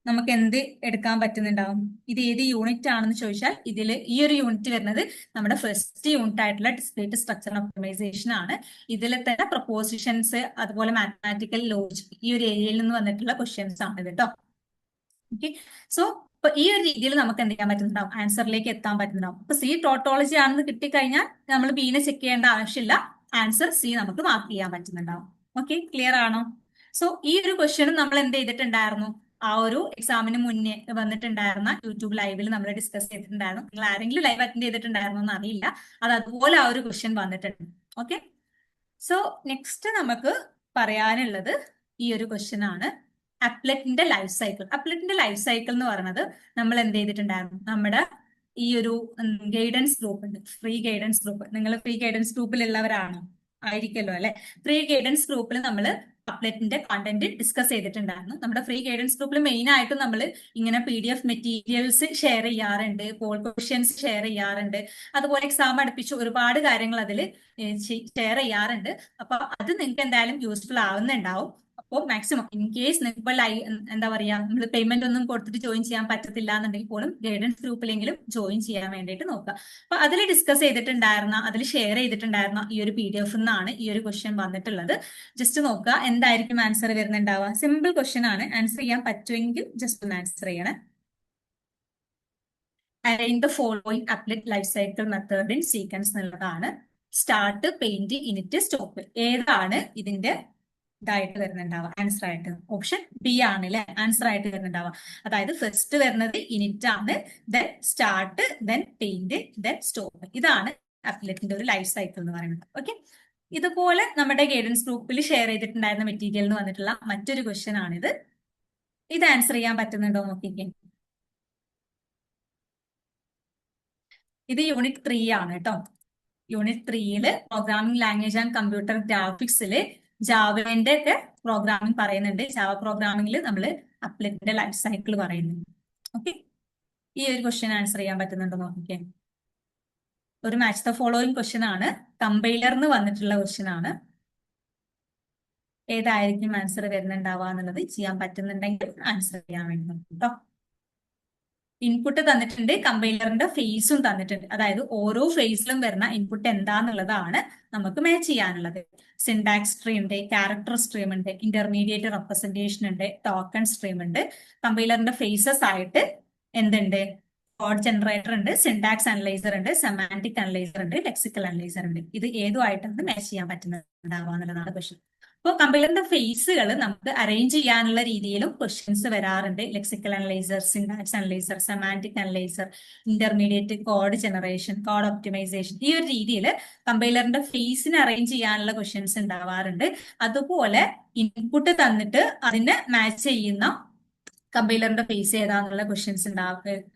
നമുക്ക് എന്ത് എടുക്കാൻ പറ്റുന്നുണ്ടാവും? ഇത് ഏത് യൂണിറ്റ് ആണെന്ന് ചോദിച്ചാൽ ഇതിൽ ഈ ഒരു യൂണിറ്റ് വരുന്നത് നമ്മുടെ ഫസ്റ്റ് യൂണിറ്റ് ആയിട്ടുള്ള ഡിസ്ക്രീറ്റ് സ്ട്രക്ചർ ഒപ്റ്റിമൈസേഷൻ ആണ്. ഇതിൽ തന്നെ പ്രൊപ്പോസിഷൻസ്, അതുപോലെ മാത്തമാറ്റിക്കൽ ലോജിക്, ഈ ഒരു ഏരിയയിൽ നിന്ന് വന്നിട്ടുള്ള ക്വസ്റ്റ്യൻസ് ആണ് കേട്ടോ. ഓക്കെ, സോ അപ്പൊ ഈ ഒരു രീതിയിൽ നമുക്ക് എന്ത് ചെയ്യാൻ പറ്റുന്നുണ്ടാവും? ആൻസറിലേക്ക് എത്താൻ പറ്റുന്നുണ്ടാവും. അപ്പൊ സി ടോട്ടോളജി ആണെന്ന് കിട്ടിക്കഴിഞ്ഞാൽ നമ്മൾ ബിനെ ചെക്ക് ചെയ്യേണ്ട ആവശ്യമില്ല. ആൻസർ സി നമുക്ക് മാർക്ക് ചെയ്യാൻ പറ്റുന്നുണ്ടാവും. ഓക്കെ, ക്ലിയർ ആണോ? സോ ഈ ഒരു ക്വസ്റ്റ്യനും നമ്മൾ എന്ത് ചെയ്തിട്ടുണ്ടായിരുന്നു? ആ ഒരു എക്സാമിന് മുന്നേ വന്നിട്ടുണ്ടായിരുന്ന യൂട്യൂബ് ലൈവിൽ നമ്മൾ ഡിസ്കസ് ചെയ്തിട്ടുണ്ടായിരുന്നു. നിങ്ങൾ ആരെങ്കിലും ലൈവ് അറ്റൻഡ് ചെയ്തിട്ടുണ്ടായിരുന്നോ എന്ന് അറിയില്ല. അത് അതുപോലെ ആ ഒരു ക്വസ്റ്റ്യൻ വന്നിട്ടുണ്ട്. ഓക്കെ, സോ നെക്സ്റ്റ് നമുക്ക് പറയാനുള്ളത് ഈ ഒരു ക്വസ്റ്റ്യൻ ആണ്. അപ്ലെറ്റിന്റെ ലൈഫ് സൈക്കിൾ. അപ്ലെറ്റിന്റെ ലൈഫ് സൈക്കിൾ എന്ന് പറയുന്നത് നമ്മൾ എന്ത് ചെയ്തിട്ടുണ്ടായിരുന്നു? നമ്മുടെ ഈ ഒരു ഗൈഡൻസ് ഗ്രൂപ്പ് ഉണ്ട്, ഫ്രീ ഗൈഡൻസ് ഗ്രൂപ്പ്. നിങ്ങൾ ഫ്രീ ഗൈഡൻസ് ഗ്രൂപ്പിലുള്ളവരാണോ? ആയിരിക്കല്ലോ അല്ലെ? ഫ്രീ ഗൈഡൻസ് ഗ്രൂപ്പിൽ നമ്മൾ അപ്ലെറ്റിന്റെ കണ്ടന്റ് ഡിസ്കസ് ചെയ്തിട്ടുണ്ടായിരുന്നു. നമ്മുടെ ഫ്രീ ഗൈഡൻസ് ഗ്രൂപ്പിൽ മെയിൻ ആയിട്ടും നമ്മൾ ഇങ്ങനെ PDF മെറ്റീരിയൽസ് ഷെയർ ചെയ്യാറുണ്ട്, പോൾ ക്വസ്റ്റ്യൻസ് ഷെയർ ചെയ്യാറുണ്ട്, അതുപോലെ എക്സാം അടുപ്പിച്ച് ഒരുപാട് കാര്യങ്ങൾ അതിൽ ഷെയർ ചെയ്യാറുണ്ട്. അപ്പൊ അത് നിങ്ങൾക്ക് എന്തായാലും യൂസ്ഫുൾ ആവുന്നുണ്ടാവും. അപ്പോൾ മാക്സിമം ഇൻ കേസ് നിങ്ങൾക്ക് ലൈവ് എന്താ പറയാ, നമ്മൾ പേയ്മെന്റ് ഒന്നും കൊടുത്തിട്ട് ജോയിൻ ചെയ്യാൻ പറ്റത്തില്ല എന്നുണ്ടെങ്കിൽ പോലും ഗൈഡൻസ് ഗ്രൂപ്പിലെങ്കിലും ജോയിൻ ചെയ്യാൻ വേണ്ടിയിട്ട് നോക്കുക. അപ്പൊ അതിൽ ഡിസ്കസ് ചെയ്തിട്ടുണ്ടായിരുന്ന, അതിൽ ഷെയർ ചെയ്തിട്ടുണ്ടായിരുന്ന ഈ ഒരു PDF നിന്നാണ് ഈ ഒരു ക്വസ്റ്റ്യൻ വന്നിട്ടുള്ളത്. ജസ്റ്റ് നോക്കുക എന്തായിരിക്കും ആൻസർ വരുന്നുണ്ടാവുക. സിമ്പിൾ ക്വസ്റ്റ്യൻ ആണ്, ആൻസർ ചെയ്യാൻ പറ്റുമെങ്കിൽ ജസ്റ്റ് ഒന്ന് ആൻസർ ചെയ്യണേ. Arrange the following applet life cycle method in sequence എന്നുള്ളതാണ്. Start, paint, init, stop. ഏതാണ് ഇതിന്റെ ഇതായിട്ട് വരുന്നുണ്ടാവുക? ആൻസർ ആയിട്ട് ഓപ്ഷൻ ബി ആണ് അല്ലെ ആൻസർ ആയിട്ട് വരുന്നുണ്ടാവുക. അതായത് ഫസ്റ്റ് വരുന്നത് ഇനിറ്റ് ആണ്, then start, then paint, then stop. ഇതാണ് അപ്ലെറ്റിന്റെ ഒരു ലൈഫ് സൈക്കിൾ എന്ന് പറയുന്നത്. ഓക്കെ, ഇതുപോലെ നമ്മുടെ ഗൈഡൻസ് ഗ്രൂപ്പിൽ ഷെയർ ചെയ്തിട്ടുണ്ടായിരുന്ന മെറ്റീരിയൽ എന്ന് വന്നിട്ടുള്ള മറ്റൊരു ക്വസ്റ്റ്യൻ ആണിത്. ഇത് ആൻസർ ചെയ്യാൻ പറ്റുന്നുണ്ടോ നോക്കിക്കേ. ഇത് യൂണിറ്റ് 3 ആണ് കേട്ടോ. Unit 3 programming language and computer ഗ്രാഫിക്സില് ജാവേന്റെ ഒക്കെ പ്രോഗ്രാമിംഗ് പറയുന്നുണ്ട്. ജാവ പ്രോഗ്രാമിംഗിൽ നമ്മൾ അപ്ലെറ്റിന്റെ ലൈഫ് സൈക്കിൾ പറയുന്നുണ്ട്. ഓക്കെ, ഈ ഒരു ക്വസ്റ്റ്യൻ ആൻസർ ചെയ്യാൻ പറ്റുന്നുണ്ടോ നോക്കിക്കേ. ഒരു മാച്ച് ദ ഫോളോയിങ് ക്വസ്റ്റ്യൻ ആണ്, കമ്പൈലറിന് വന്നിട്ടുള്ള ക്വസ്റ്റ്യൻ ആണ്. ഏതായിരിക്കും ആൻസർ വരുന്നുണ്ടാവുക എന്നുള്ളത് ചെയ്യാൻ പറ്റുന്നുണ്ടെങ്കിൽ ആൻസർ ചെയ്യാൻ വേണ്ടി നോക്കും കേട്ടോ. ഇൻപുട്ട് തന്നിട്ടുണ്ട്, കമ്പൈലറിന്റെ ഫേസും തന്നിട്ടുണ്ട്. അതായത് ഓരോ ഫേസിലും വരുന്ന ഇൻപുട്ട് എന്താന്നുള്ളതാണ് നമുക്ക് മാച്ച് ചെയ്യാനുള്ളത്. സിൻടാക്സ് സ്ട്രീം ഉണ്ട്, ക്യാരക്ടർ സ്ട്രീം ഉണ്ട്, ഇന്റർമീഡിയറ്റ് റെപ്രസെന്റേഷൻ ഉണ്ട്, ടോക്കൺ സ്ട്രീം ഉണ്ട്. കമ്പൈലറിന്റെ ഫേസസ് ആയിട്ട് എന്തുണ്ട്? കോഡ് ജനറേറ്റർ ഉണ്ട്, സിൻടാക്സ് അനലൈസർ ഉണ്ട്, സെമാന്റിക് അനലൈസർ ഉണ്ട്, ലെക്സിക്കൽ അനലൈസർ ഉണ്ട്. ഇത് ഏതുമായിട്ടാണ് മാച്ച് ചെയ്യാൻ പറ്റുന്നുണ്ടാവുക എന്നുള്ളതാണ് ക്വസ്റ്റ്യൻ. അപ്പോൾ കമ്പൈലറിന്റെ ഫേസുകൾ നമുക്ക് അറേഞ്ച് ചെയ്യാനുള്ള രീതിയിലും ക്വസ്റ്റ്യൻസ് വരാറുണ്ട്. Lexical analyser, syntax analyser, semantic analyser, intermediate code generation, code optimisation. ഈ ഒരു രീതിയിൽ കമ്പൈലറിന്റെ ഫേസിന് അറേഞ്ച് ചെയ്യാനുള്ള ക്വസ്റ്റ്യൻസ് ഉണ്ടാവാറുണ്ട്. അതുപോലെ ഇൻപുട്ട് തന്നിട്ട് അതിനെ മാച്ച് ചെയ്യുന്ന കമ്പൈലറിന്റെ ഫേസ് ഏതാന്നുള്ള ക്വസ്റ്റ്യൻസ്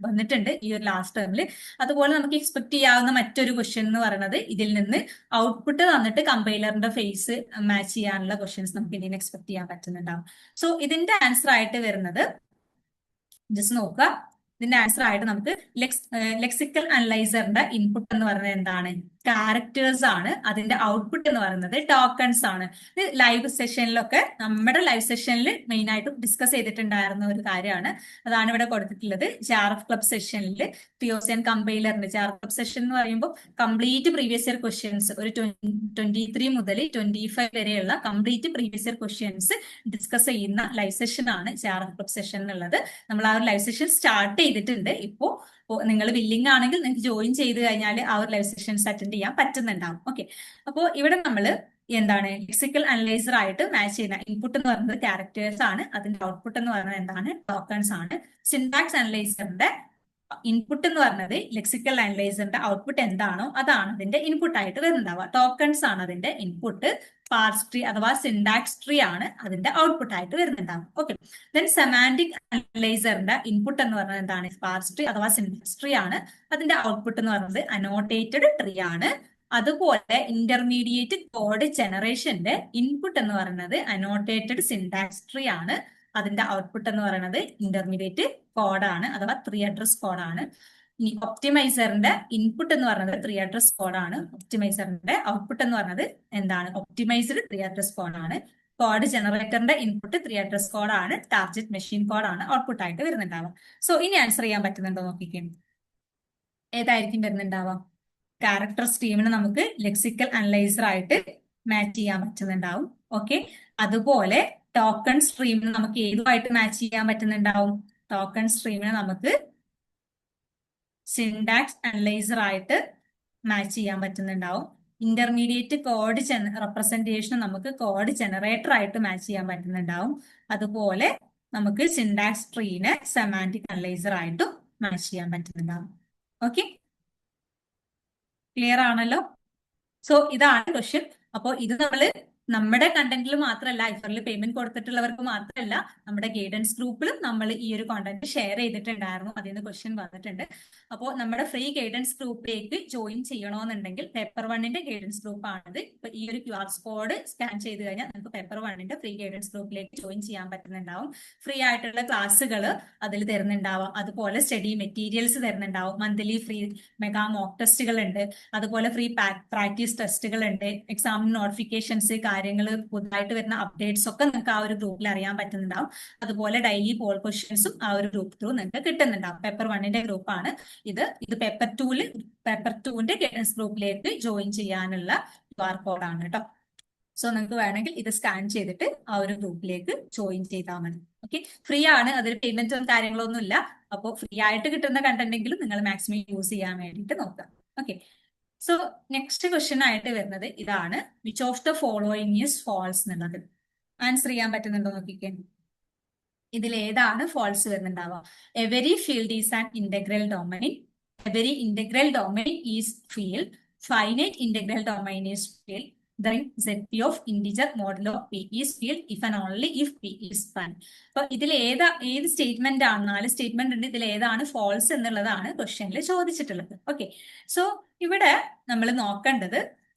വന്നിട്ടുണ്ട് ഈ ഒരു ലാസ്റ്റ് ടേമിൽ. അതുപോലെ നമുക്ക് എക്സ്പെക്ട് ചെയ്യാവുന്ന മറ്റൊരു ക്വസ്റ്റ്യൻ എന്ന് പറയുന്നത് ഇതിൽ നിന്ന് ഔട്ട്പുട്ട് തന്നിട്ട് കമ്പൈലറിന്റെ ഫേസ് മാച്ച് ചെയ്യാനുള്ള ക്വസ്റ്റ്യൻസ് നമുക്ക് ഇതിന് എക്സ്പെക്ട് ചെയ്യാൻ പറ്റുന്നുണ്ടാവും. സോ ഇതിന്റെ ആൻസർ ആയിട്ട് വരുന്നത് ജസ്റ്റ് നോക്കുക. ഇതിന്റെ ആൻസർ ആയിട്ട് നമുക്ക് ലെക്സിക്കൽ അനലൈസറിന്റെ ഇൻപുട്ട് എന്ന് പറയുന്നത് എന്താണ്? ക്യാരക്ടേഴ്സ് ആണ്. അതിന്റെ ഔട്ട്പുട്ട് എന്ന് പറയുന്നത് ടോക്കൺസ് ആണ്. ഇത് ലൈവ് സെഷനിലൊക്കെ നമ്മുടെ ലൈവ് സെഷനിൽ മെയിൻ ആയിട്ട് ഡിസ്കസ് ചെയ്തിട്ടുണ്ടായിരുന്ന ഒരു കാര്യമാണ്. അതാണ് ഇവിടെ കൊടുത്തിട്ടുള്ളത്. ജാർഫ് ക്ലബ് സെഷനിൽ പിയോസിയൻ കമ്പൈലറിന്റെ ജാർഫ് ക്ലബ് സെഷൻ എന്ന് പറയുമ്പോൾ കംപ്ലീറ്റ് പ്രീവിയസ് ഇയർ ക്വസ്റ്റ്യൻസ് ഒരു 23 മുതൽ 25 വരെയുള്ള complete previous year questions discuss ചെയ്യുന്ന ലൈവ് സെഷൻ ആണ് ജാർഫ് ക്ലബ് സെഷൻ എന്നുള്ളത്. നമ്മൾ ആ ഒരു ലൈവ് സെഷൻ സ്റ്റാർട്ട് ചെയ്തിട്ടുണ്ട്. ഇപ്പോ നിങ്ങൾ വില്ലിംഗ് ആണെങ്കിൽ നിങ്ങൾക്ക് ജോയിൻ ചെയ്ത് കഴിഞ്ഞാൽ ആ ഒരു ലൈവ് സെഷൻസ് അറ്റൻഡ് ചെയ്യാൻ പറ്റുന്നുണ്ടാവും. ഓക്കെ, അപ്പോൾ ഇവിടെ നമ്മൾ എന്താണ് ലെക്സിക്കൽ അനലൈസർ ആയിട്ട് മാച്ച് ചെയ്യുന്ന ഇൻപുട്ട് എന്ന് പറയുന്നത് ക്യാരക്ടേഴ്സ് ആണ്. അതിന്റെ ഔട്ട്പുട്ട് എന്ന് പറയുന്നത് എന്താണ്? ടോക്കൺസ് ആണ്. സിന്റാക്സ് അനലൈസറിന്റെ ഇൻപുട്ട് എന്ന് പറയുന്നത് ലെക്സിക്കൽ അനലൈസറിന്റെ ഔട്ട്പുട്ട് എന്താണോ അതാണ് അതിന്റെ ഇൻപുട്ട് ആയിട്ട് വരുന്നുണ്ടാവുക. ടോക്കൺസ് ആണ് അതിന്റെ ഇൻപുട്ട്. പാർസ് ട്രീ അഥവാ സിന്റാക്സ് ട്രീ ആണ് അതിന്റെ ഔട്ട്പുട്ട് ആയിട്ട് വരുന്നുണ്ടാവും. ഓക്കെ, ദെൻ സെമാന്റിക് അനലൈസറിന്റെ ഇൻപുട്ട് എന്ന് പറയുന്നത് എന്താണ്? പാർസ് ട്രീ അഥവാ സിന്റാക്സ് ട്രീ ആണ്. അതിന്റെ ഔട്ട്പുട്ട് എന്ന് പറയുന്നത് അനോട്ടേറ്റഡ് ട്രീ ആണ്. അതുപോലെ ഇന്റർമീഡിയറ്റ് കോഡ് ജനറേഷന്റെ ഇൻപുട്ട് എന്ന് പറയുന്നത് അനോട്ടേറ്റഡ് സിന്റാക്സ് ട്രീ ആണ്. അതിന്റെ ഔട്ട്പുട്ട് എന്ന് പറയുന്നത് ഇന്റർമീഡിയറ്റ് കോഡാണ് അഥവാ 3 അഡ്രസ് കോഡാണ്. ഇനി ഒപ്റ്റിമൈസറിന്റെ ഇൻപുട്ട് എന്ന് പറയുന്നത് 3 അഡ്രസ് കോഡാണ്. ഒപ്റ്റിമൈസറിന്റെ ഔട്ട്പുട്ട് എന്ന് പറയുന്നത് എന്താണ്? ഒപ്റ്റിമൈസ്ഡ് 3 അഡ്രസ് കോഡാണ്. കോഡ് ജനറേറ്ററിന്റെ ഇൻപുട്ട് 3 അഡ്രസ് കോഡാണ്. ടാർഗറ്റ് മെഷീൻ കോഡാണ് ഔട്ട്പുട്ട് ആയിട്ട് വരുന്നുണ്ടാവുക. സോ ഇനി ആൻസർ ചെയ്യാൻ പറ്റുന്നുണ്ടോ നോക്കിക്കേ. ഏതായിരിക്കും വരുന്നുണ്ടാവുക? ക്യാരക്ടർ സ്ട്രീമിന് നമുക്ക് ലെക്സിക്കൽ അനലൈസർ ആയിട്ട് മാച്ച് ചെയ്യാൻ പറ്റുന്നുണ്ടാവും. ഓക്കെ, അതുപോലെ ടോക്കൺ സ്ട്രീമിന് നമുക്ക് ഏതുമായിട്ട് മാച്ച് ചെയ്യാൻ പറ്റുന്നുണ്ടാവും? ടോക്കൺ സ്ട്രീമിന് നമുക്ക് സിന്റാക്സ് അനലൈസർ ആയിട്ട് മാച്ച് ചെയ്യാൻ പറ്റുന്നുണ്ടാവും. ഇന്റർമീഡിയറ്റ് കോഡ് റെപ്രസെന്റേഷൻ നമുക്ക് കോഡ് ജനറേറ്റർ ആയിട്ട് മാച്ച് ചെയ്യാൻ പറ്റുന്നുണ്ടാവും. അതുപോലെ നമുക്ക് സിന്റാക്സ് ട്രീനെ സെമാന്റിക് അനലൈസർ ആയിട്ടും മാച്ച് ചെയ്യാൻ പറ്റുന്നുണ്ടാവും. ഓക്കെ, ക്ലിയർ ആണല്ലോ? സോ ഇതാണ് ക്വസ്റ്റ്യൻ. അപ്പോൾ ഇത് നമ്മുടെ കണ്ടന്റിൽ മാത്രമല്ല, ഐഫറിൽ പേയ്മെന്റ് കൊടുത്തിട്ടുള്ളവർക്ക് മാത്രമല്ല, നമ്മുടെ ഗൈഡൻസ് ഗ്രൂപ്പിലും നമ്മൾ ഈ ഒരു കോണ്ടന്റ് ഷെയർ ചെയ്തിട്ടുണ്ടായിരുന്നു. അതിൽ നിന്ന് ക്വസ്റ്റ്യൻ വന്നിട്ടുണ്ട്. അപ്പോൾ നമ്മുടെ ഫ്രീ ഗൈഡൻസ് ഗ്രൂപ്പിലേക്ക് ജോയിൻ ചെയ്യണമെന്നുണ്ടെങ്കിൽ പേപ്പർ 1ന്റെ ഗൈഡൻസ് ഗ്രൂപ്പ് ആണിത്. ഇപ്പൊ ഈ ഒരു QR കോഡ് സ്കാൻ ചെയ്ത് കഴിഞ്ഞാൽ നമുക്ക് പേപ്പർ 1ന്റെ ഫ്രീ ഗൈഡൻസ് ഗ്രൂപ്പിലേക്ക് ജോയിൻ ചെയ്യാൻ പറ്റുന്നുണ്ടാവും. ഫ്രീ ആയിട്ടുള്ള ക്ലാസ്സുകൾ അതിൽ തരുന്നുണ്ടാവാം. അതുപോലെ സ്റ്റഡി മെറ്റീരിയൽസ് തരുന്നുണ്ടാവും. മന്ത്ലി ഫ്രീ മെഗാ മോക്ക് ടെസ്റ്റുകൾ ഉണ്ട്. അതുപോലെ ഫ്രീ പ്രാക്ടീസ് ടെസ്റ്റുകൾ ഉണ്ട്. എക്സാമിന് നോട്ടിഫിക്കേഷൻസ്, കാര്യങ്ങൾ, പുതുതായിട്ട് വരുന്ന അപ്ഡേറ്റ്സ് ഒക്കെ നിങ്ങൾക്ക് ആ ഒരു ഗ്രൂപ്പിൽ അറിയാൻ പറ്റുന്നുണ്ടാവും. അതുപോലെ ഡെയിലി പോൾ ക്വസ്റ്റ്യൻസും ആ ഒരു ഗ്രൂപ്പ് ത്രൂ നിങ്ങൾക്ക് കിട്ടുന്നുണ്ടാവും. പേപ്പർ 1ന്റെ ഗ്രൂപ്പാണ് ഇത്. പേപ്പർ 2ന്റെ ഗൈഡൻസ് ഗ്രൂപ്പിലേക്ക് ജോയിൻ ചെയ്യാനുള്ള QR കോഡാണ് കേട്ടോ. സോ നിങ്ങൾക്ക് വേണമെങ്കിൽ ഇത് സ്കാൻ ചെയ്തിട്ട് ആ ഒരു ഗ്രൂപ്പിലേക്ക് ജോയിൻ ചെയ്താൽ മതി. ഓക്കെ, ഫ്രീ ആണ്, അതിൽ പേയ്മെന്റും കാര്യങ്ങളൊന്നും ഇല്ല. അപ്പോൾ ഫ്രീ ആയിട്ട് കിട്ടുന്ന കണ്ടന്റെങ്കിലും നിങ്ങൾ മാക്സിമം യൂസ് ചെയ്യാൻ വേണ്ടിയിട്ട് നോക്കുക. ഓക്കെ, സോ നെക്സ്റ്റ് ക്വസ്റ്റ്യൻ ആയിട്ട് വരുന്നത് ഇതാണ്. Which of the following is false എന്നുള്ളത് ആൻസർ ചെയ്യാൻ പറ്റുന്നുണ്ടോ നോക്കിക്കേ. ഇതിൽ ഏതാണ് ഫാൾസ് വരുന്നുണ്ടാവുക? Every field is an integral domain. Every integral domain is field. Finite integral domain is field. Then ZP of integer modulo P is field if and only if P is prime. അപ്പൊ ഇതിൽ ഏത് സ്റ്റേറ്റ്മെന്റ് ആണ്? 4 സ്റ്റേറ്റ്മെന്റ് ഉണ്ട്. ഇതിൽ ഏതാണ് ഫാൾസ് എന്നുള്ളതാണ് ക്വസ്റ്റ്യനിൽ ചോദിച്ചിട്ടുള്ളത്. ഓക്കെ, സോ ഇവിടെ നമ്മൾ നോക്കേണ്ടത്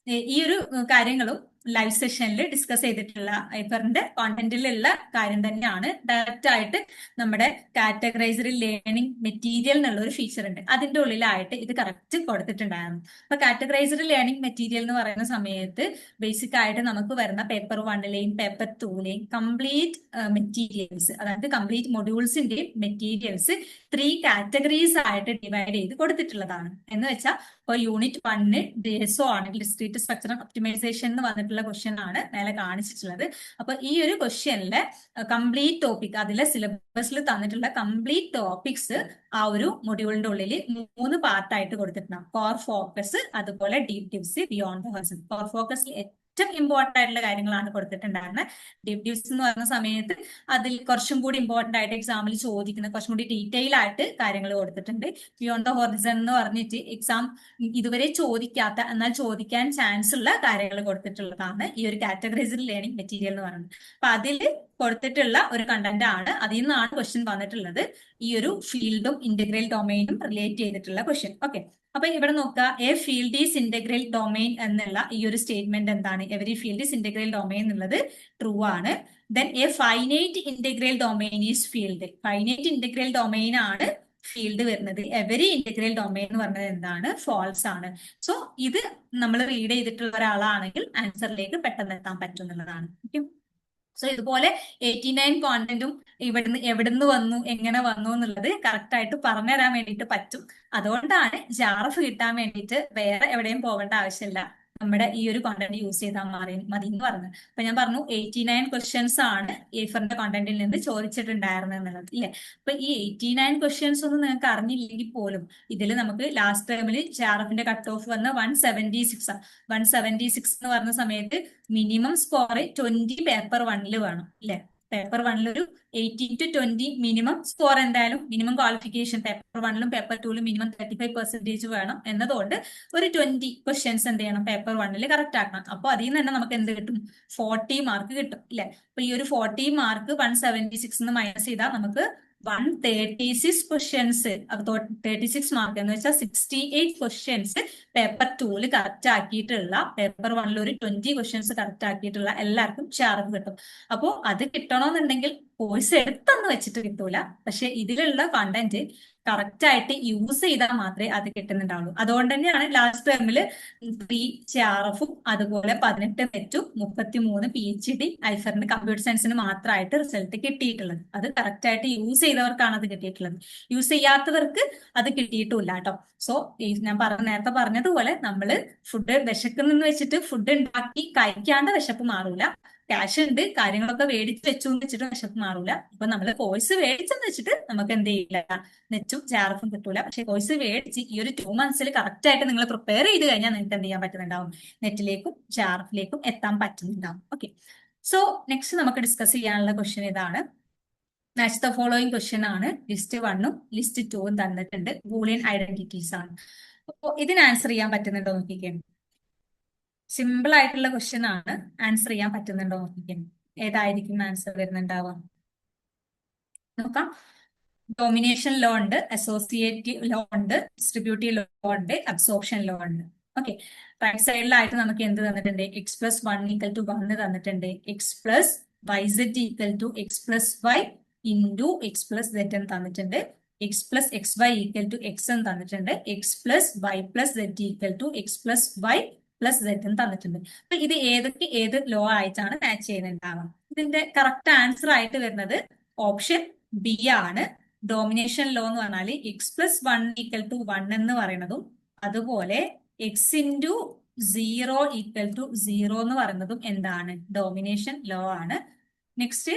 ഈ ഒരു കാര്യങ്ങളും ലൈവ് സെഷനിൽ ഡിസ്കസ് ചെയ്തിട്ടുള്ള ഐഫറിന്റെ കോണ്ടന്റിലുള്ള കാര്യം തന്നെയാണ്. ഡയറക്റ്റ് ആയിട്ട് നമ്മുടെ കാറ്റഗറൈസ്ഡ് ലേണിംഗ് മെറ്റീരിയൽ എന്നുള്ള ഒരു ഫീച്ചർ ഉണ്ട്. അതിന്റെ ഉള്ളിലായിട്ട് ഇത് കറക്റ്റ് കൊടുത്തിട്ടുണ്ടായിരുന്നു. അപ്പൊ കാറ്റഗറൈസ്ഡ് ലേണിംഗ് മെറ്റീരിയൽ എന്ന് പറയുന്ന സമയത്ത് ബേസിക് ആയിട്ട് നമുക്ക് വരുന്ന പേപ്പർ 1ലെയും പേപ്പർ 2ലെയും കംപ്ലീറ്റ് മെറ്റീരിയൽസ്, അതായത് കംപ്ലീറ്റ് മൊഡ്യൂൾസിന്റെയും മെറ്റീരിയൽസ് 3 കാറ്റഗറീസ് ആയിട്ട് ഡിവൈഡ് ചെയ്ത് കൊടുത്തിട്ടുള്ളതാണ്. എന്ന് വെച്ചാൽ ഇപ്പോൾ യൂണിറ്റ് 1 DSO ആണെങ്കിൽ ഡിസ്ക്രീറ്റ് സ്ട്രക്ചർ ഒപ്റ്റിമൈസേഷൻ എന്ന് വന്നിട്ടുള്ള ക്വസ്റ്റ്യൻ ആണ് മേലെ കാണിച്ചിട്ടുള്ളത്. അപ്പൊ ഈ ഒരു ക്വസ്റ്റ്യനിലെ കംപ്ലീറ്റ് ടോപ്പിക്, അതിലെ സിലബസിൽ തന്നിട്ടുള്ള കംപ്ലീറ്റ് ടോപ്പിക്സ് ആ ഒരു മൊഡ്യൂളിന്റെ ഉള്ളിൽ 3 പാർട്ടായിട്ട് കൊടുത്തിട്ടുണ്ടാവും. കോർ ഫോക്കസ്, അതുപോലെ deep tips, beyond the horizon. Core ഫോക്കസിൽ ഏറ്റവും ഇമ്പോർട്ടന്റ് ആയിട്ടുള്ള കാര്യങ്ങളാണ് കൊടുത്തിട്ടുണ്ടായിരുന്നത്. ഡീപ് ടിപ്സ് എന്ന് പറയുന്ന സമയത്ത് അതിൽ കുറച്ചും കൂടി ഇമ്പോർട്ടന്റ് ആയിട്ട് എക്സാമിൽ ചോദിക്കുന്ന കുറച്ചും കൂടി ഡീറ്റെയിൽ ആയിട്ട് കാര്യങ്ങൾ കൊടുത്തിട്ടുണ്ട്. ബിയോണ്ട് ദ ഹൊറിസൺ എന്ന് പറഞ്ഞിട്ട് എക്സാം ഇതുവരെ ചോദിക്കാത്ത എന്നാൽ ചോദിക്കാൻ ചാൻസ് ഉള്ള കാര്യങ്ങൾ കൊടുത്തിട്ടുള്ളതാണ് ഈ ഒരു കാറ്റഗറൈസ്ഡ് ലേണിംഗ് മെറ്റീരിയൽ എന്ന് പറയുന്നത്. അപ്പൊ അതിൽ കൊടുത്തിട്ടുള്ള ഒരു കണ്ടന്റ് ആണ്. അതിൽ നിന്നാണ് ക്വസ്റ്റ്യൻ വന്നിട്ടുള്ളത്. ഈ ഒരു ഫീൽഡും ഇന്റഗ്രൽ ഡൊമൈനും റിലേറ്റ് ചെയ്തിട്ടുള്ള ക്വസ്റ്റ്യൻ. ഓക്കെ, അപ്പൊ ഇവിടെ നോക്കുക, A field is integral domain എന്നുള്ള ഈ ഒരു സ്റ്റേറ്റ്മെന്റ് എന്താണ്? Every field is integral domain എന്നുള്ളത് ട്രൂ ആണ്. Then A finite integral domain is field. Finite integral domain ആണ് ഫീൽഡ് വരുന്നത് എവരി ഇന്റഗ്രൽ ഡൊമൈൻ എന്ന് പറഞ്ഞത് എന്താണ്? ഫാൾസ് ആണ്. സോ ഇത് നമ്മൾ റീഡ് ചെയ്തിട്ടുള്ള ഒരാളാണെങ്കിൽ ആൻസറിലേക്ക് പെട്ടെന്ന് എത്താൻ പറ്റും എന്നുള്ളതാണ്. ഓക്കെ. സോ ഇതുപോലെ 89 കോണ്ടന്റും എവിടുന്ന് വന്നു, എങ്ങനെ വന്നു എന്നുള്ളത് കറക്റ്റ് ആയിട്ട് പറഞ്ഞുതരാൻ വേണ്ടിയിട്ട് പറ്റും. അതുകൊണ്ടാണ് ജാറഫ് കിട്ടാൻ വേണ്ടിയിട്ട് വേറെ എവിടെയും പോകേണ്ട ആവശ്യമില്ല, നമ്മുടെ ഈ ഒരു കോണ്ടന്റ് യൂസ് ചെയ്താൽ മതി എന്ന് പറഞ്ഞു. അപ്പൊ ഞാൻ പറഞ്ഞു 89 ക്വസ്റ്റ്യൻസ് ആണ് ഏഫറിന്റെ കോണ്ടന്റിൽ നിന്ന് ചോദിച്ചിട്ടുണ്ടായിരുന്നത് എന്നുള്ളത് ഇല്ലേ. അപ്പൊ ഈ 89 ക്വസ്റ്റ്യൻസ് ഒന്നും നിങ്ങൾക്ക് അറിഞ്ഞില്ലെങ്കിൽ പോലും ഇതിൽ നമുക്ക് ലാസ്റ്റ് ടൈമിൽ ജാറഫിന്റെ കട്ട് ഓഫ് വന്ന 176 176 എന്ന് പറഞ്ഞ സമയത്ത് മിനിമം സ്കോർ 20 പേപ്പർ 1 വേണം അല്ലെ. പേപ്പർ 1 ഒരു 18 to 20 മിനിമം സ്കോർ, എന്തായാലും minimum qualification paper 1 paper 2 minimum 35% വേണം എന്നതുകൊണ്ട് ഒരു 20 ക്വസ്റ്റ്യൻസ് എന്ത് ചെയ്യണം, പേപ്പർ 1 കറക്റ്റ് ആക്കണം. അപ്പൊ അതിൽ നിന്ന് തന്നെ നമുക്ക് എന്ത് കിട്ടും, 40 മാർക്ക് കിട്ടും ഇല്ലെ. അപ്പൊ ഈ ഒരു 40 മാർക്ക് 176 മൈനസ് ചെയ്താൽ നമുക്ക് 136 ക്വസ്റ്റ്യൻസ്, 36 മാർക്ക് എന്ന് വെച്ചാൽ 68 ക്വസ്റ്റ്യൻസ് പേപ്പർ 2 കറക്റ്റ് ആക്കിയിട്ടുള്ള, പേപ്പർ 1 ഒരു 20 ക്വസ്റ്റ്യൻസ് കറക്റ്റ് ആക്കിയിട്ടുള്ള എല്ലാവർക്കും ഷാർപ്പ് കിട്ടും. അപ്പോൾ അത് കിട്ടണമെന്നുണ്ടെങ്കിൽ കോഴ്സ് എടുത്തൊന്നും വെച്ചിട്ട് കിട്ടൂല, പക്ഷെ ഇതിലുള്ള കണ്ടന്റ് കറക്റ്റ് ആയിട്ട് യൂസ് ചെയ്താൽ മാത്രമേ അത് കിട്ടുന്നുണ്ടാവുള്ളൂ. അതുകൊണ്ട് തന്നെയാണ് ലാസ്റ്റ് ടൈമിൽ 3 CRF അതുപോലെ 18 നെറ്റും 33 PhD ഐഫറിന്റെ കമ്പ്യൂട്ടർ സയൻസിന് മാത്രമായിട്ട് റിസൾട്ട് കിട്ടിയിട്ടുള്ളത്. അത് കറക്റ്റ് ആയിട്ട് യൂസ് ചെയ്തവർക്കാണ് അത് കിട്ടിയിട്ടുള്ളത്. യൂസ് ചെയ്യാത്തവർക്ക് അത് കിട്ടിയിട്ടില്ല കേട്ടോ. സോ ഞാൻ നേരത്തെ പറഞ്ഞതുപോലെ നമ്മള് ഫുഡ് വിശക്കുന്നെന്ന് വെച്ചിട്ട് ഫുഡ് ഉണ്ടാക്കി കഴിക്കാണ്ട് വിശപ്പ് മാറൂല. ക്യാഷ് ഉണ്ട്, കാര്യങ്ങളൊക്കെ മേടിച്ച് വെച്ചു എന്ന് വെച്ചിട്ട് വിശപ്പ് മാറൂല. ഇപ്പൊ നമ്മള് കോഴ്സ് മേടിച്ചെന്ന് വെച്ചിട്ട് നമുക്ക് എന്ത് ചെയ്യില്ല, നെറ്റും ജാറഫും കിട്ടൂല. പക്ഷെ കോഴ്സ് മേടിച്ച് ഈ ഒരു 2 മന്ത്സിൽ കറക്റ്റ് ആയിട്ട് നിങ്ങൾ പ്രിപ്പയർ ചെയ്ത് കഴിഞ്ഞാൽ നിങ്ങൾക്ക് എന്ത് ചെയ്യാൻ പറ്റുന്നുണ്ടാവും, നെറ്റിലേക്കും ജാറഫിലേക്കും എത്താൻ പറ്റുന്നുണ്ടാവും. ഓക്കെ. സോ നെക്സ്റ്റ് നമുക്ക് ഡിസ്കസ് ചെയ്യാനുള്ള ക്വസ്റ്റ്യൻ ഇതാണ്. മാച്ച് ദ ഫോളോയിങ് ക്വസ്റ്റ്യൻ ആണ്. ലിസ്റ്റ് 1ഉം ലിസ്റ്റ് 2ഉം തന്നിട്ടുണ്ട്. ബൂളിയൻ ഐഡന്റിറ്റീസ് ആണ്. അപ്പോൾ ഇതിന് ആൻസർ ചെയ്യാൻ പറ്റുന്നുണ്ടോ നോക്കിക്കേ. സിമ്പിൾ ആയിട്ടുള്ള ക്വസ്റ്റ്യൻ ആണ്. ആൻസർ ചെയ്യാൻ പറ്റുന്നുണ്ടോ നോക്കിക്കേ. ഏതായിരിക്കും ആൻസർ വരുന്നുണ്ടാവുക നോക്കാം. ഡോമിനേഷൻ ലോ ഉണ്ട്, അസോസിയേറ്റീവ് ലോ ഉണ്ട്, ഡിസ്ട്രിബ്യൂട്ടീവ് ലോ ഉണ്ട്, അബ്സോർപ്ഷൻ ലോ ഉണ്ട്. ഓക്കെ. റൈറ്റ് സൈഡിലായിട്ട് നമുക്ക് എന്ത് തന്നിട്ടുണ്ട്, x+1 = 1 തന്നിട്ടുണ്ട്. x+yz=x+y ഇൻറ്റു x+z എന്ന് തന്നിട്ടുണ്ട്. x+xy=x എന്ന് തന്നിട്ടുണ്ട്. x+y+z=x+y+z എന്ന് തന്നിട്ടുണ്ട്. അപ്പൊ ഇത് ഏത് ലോ ആയിട്ടാണ് മാച്ച് ചെയ്യുന്നുണ്ടാവുക? ഇതിന്റെ കറക്റ്റ് ആൻസർ ആയിട്ട് വരുന്നത് ഓപ്ഷൻ ബി ആണ്. ഡോമിനേഷൻ ലോ എന്ന് പറഞ്ഞാൽ x+1 എന്ന് പറയുന്നതും അതുപോലെ x*0=0 എന്ന് പറയുന്നതും എന്താണ്, ഡോമിനേഷൻ ലോ ആണ്. നെക്സ്റ്റ്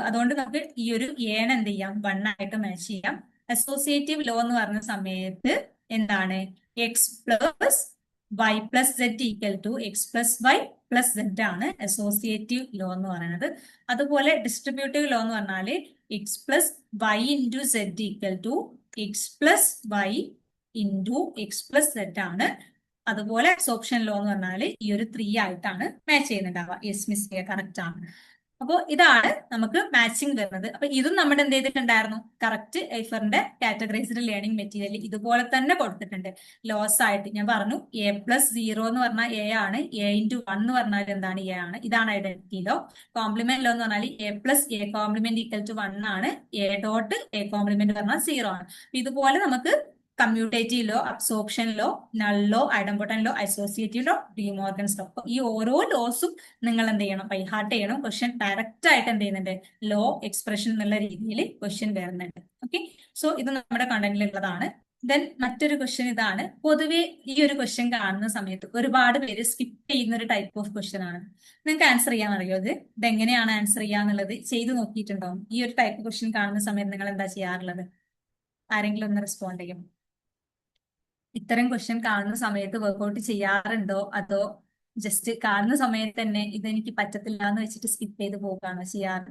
അതുകൊണ്ട് നമുക്ക് ഈ ഒരു ഏൺ എന്ത് ചെയ്യാം, 1 ആയിട്ട് മാച്ച് ചെയ്യാം. അസോസിയേറ്റീവ് ലോ എന്ന് പറഞ്ഞ സമയത്ത് എന്താണ്, x+y+z=x+y+z ആണ് അസോസിയേറ്റീവ് ലോ എന്ന് പറയുന്നത്. അതുപോലെ ഡിസ്ട്രിബ്യൂട്ടീവ് ലോ എന്ന് പറഞ്ഞാല് x+y*z=x+y*x+z ആണ്. അതുപോലെ അബ്സോർപ്ഷൻ ലോ എന്ന് പറഞ്ഞാൽ ഈ ഒരു 3 ആയിട്ടാണ് മാച്ച് ചെയ്യുന്നുണ്ടാവുക. യെസ് മിസ്, കറക്റ്റ് ആണ്. അപ്പോൾ ഇതാണ് നമുക്ക് മാച്ചിങ് വരുന്നത്. അപ്പൊ ഇതും നമ്മുടെ എന്ത് ചെയ്തിട്ടുണ്ടായിരുന്നു, കറക്റ്റ് ഐഫറിന്റെ കാറ്റഗറൈസ്ഡ് ലേണിംഗ് മെറ്റീരിയൽ ഇതുപോലെ തന്നെ കൊടുത്തിട്ടുണ്ട്. ലോസ് ആയിട്ട് ഞാൻ പറഞ്ഞു A+0 എന്ന് പറഞ്ഞാൽ A ആണ്, A*1 എന്ന് പറഞ്ഞാൽ എന്താണ്, A ആണ്. ഇതാണ് ഐഡന്റിറ്റി ലോ. കോംപ്ലിമെന്റ് ലോ എന്ന് പറഞ്ഞാൽ A+A*1 ആണ്. A.A പറഞ്ഞാൽ 0 ആണ്. ഇതുപോലെ നമുക്ക് commutative law, absorption law, null law, idempotent law, associative law, De Morgan's law. അപ്പൊ ഈ ഓരോ ലോസും നിങ്ങൾ എന്ത് ചെയ്യണം, ബൈഹാർട്ട് ചെയ്യണം. ക്വസ്റ്റ്യൻ ഡയറക്റ്റ് ആയിട്ട് എന്ത് ചെയ്യുന്നുണ്ട്, ലോ എക്സ്പ്രഷൻ എന്നുള്ള രീതിയിൽ ക്വസ്റ്റ്യൻ വരുന്നുണ്ട്. ഓക്കെ. സോ ഇത് നമ്മുടെ കണ്ടന്റിലുള്ളതാണ്. ദെൻ മറ്റൊരു ക്വസ്റ്റ്യൻ ഇതാണ്. പൊതുവെ ഈ ഒരു ക്വസ്റ്റ്യൻ കാണുന്ന സമയത്ത് ഒരുപാട് പേര് സ്കിപ്പ് ചെയ്യുന്ന ഒരു ടൈപ്പ് ഓഫ് ക്വസ്റ്റ്യൻ ആണ്. നിങ്ങൾക്ക് ആൻസർ ചെയ്യാൻ അറിയോ? ഇതെങ്ങനെയാണ് ആൻസർ ചെയ്യാന്നുള്ളത് ചെയ്ത് നോക്കിയിട്ടുണ്ടോ? ഈ ഒരു ടൈപ്പ് ക്വസ്റ്റ്യൻ കാണുന്ന സമയത്ത് നിങ്ങൾ എന്താ ചെയ്യാറുള്ളത്? ആരെങ്കിലും ഒന്ന് റെസ്പോണ്ട് ചെയ്യും. ഇത്തരം ക്വസ്റ്റ്യൻ കാണുന്ന സമയത്ത് വർക്ക്ഔട്ട് ചെയ്യാറുണ്ടോ, അതോ ജസ്റ്റ് കാണുന്ന സമയത്ത് തന്നെ ഇതെനിക്ക് പറ്റത്തില്ല എന്ന് വെച്ചിട്ട് സ്കിപ്പ് ചെയ്ത് പോവുകയാണോ ചെയ്യാറ്?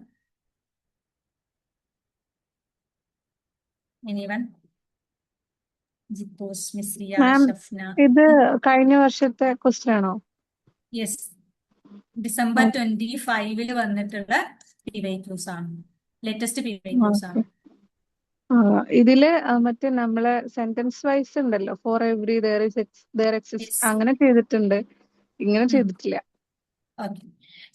എനിവൺ? ജിത്തോസ്, മിസ്രിയ, ഷഫ്ന. ഇത് കഴിഞ്ഞ വർഷത്തെ ക്വസ്റ്റ്യൻ ആണോ? യെസ്, ഡിസംബർ 25 വന്നിട്ടുള്ള PYQs ആണ്, ലേറ്റസ്റ്റ് PYQs ആണ്. ഇതില് മറ്റേ നമ്മളെ സെന്റൻസ് വൈസ് ഉണ്ടല്ലോ, ഫോർ എവറി there exists അങ്ങനെ ചെയ്തിട്ടുണ്ട്, ഇങ്ങനെ ചെയ്തിട്ടില്ല. ഓക്കെ.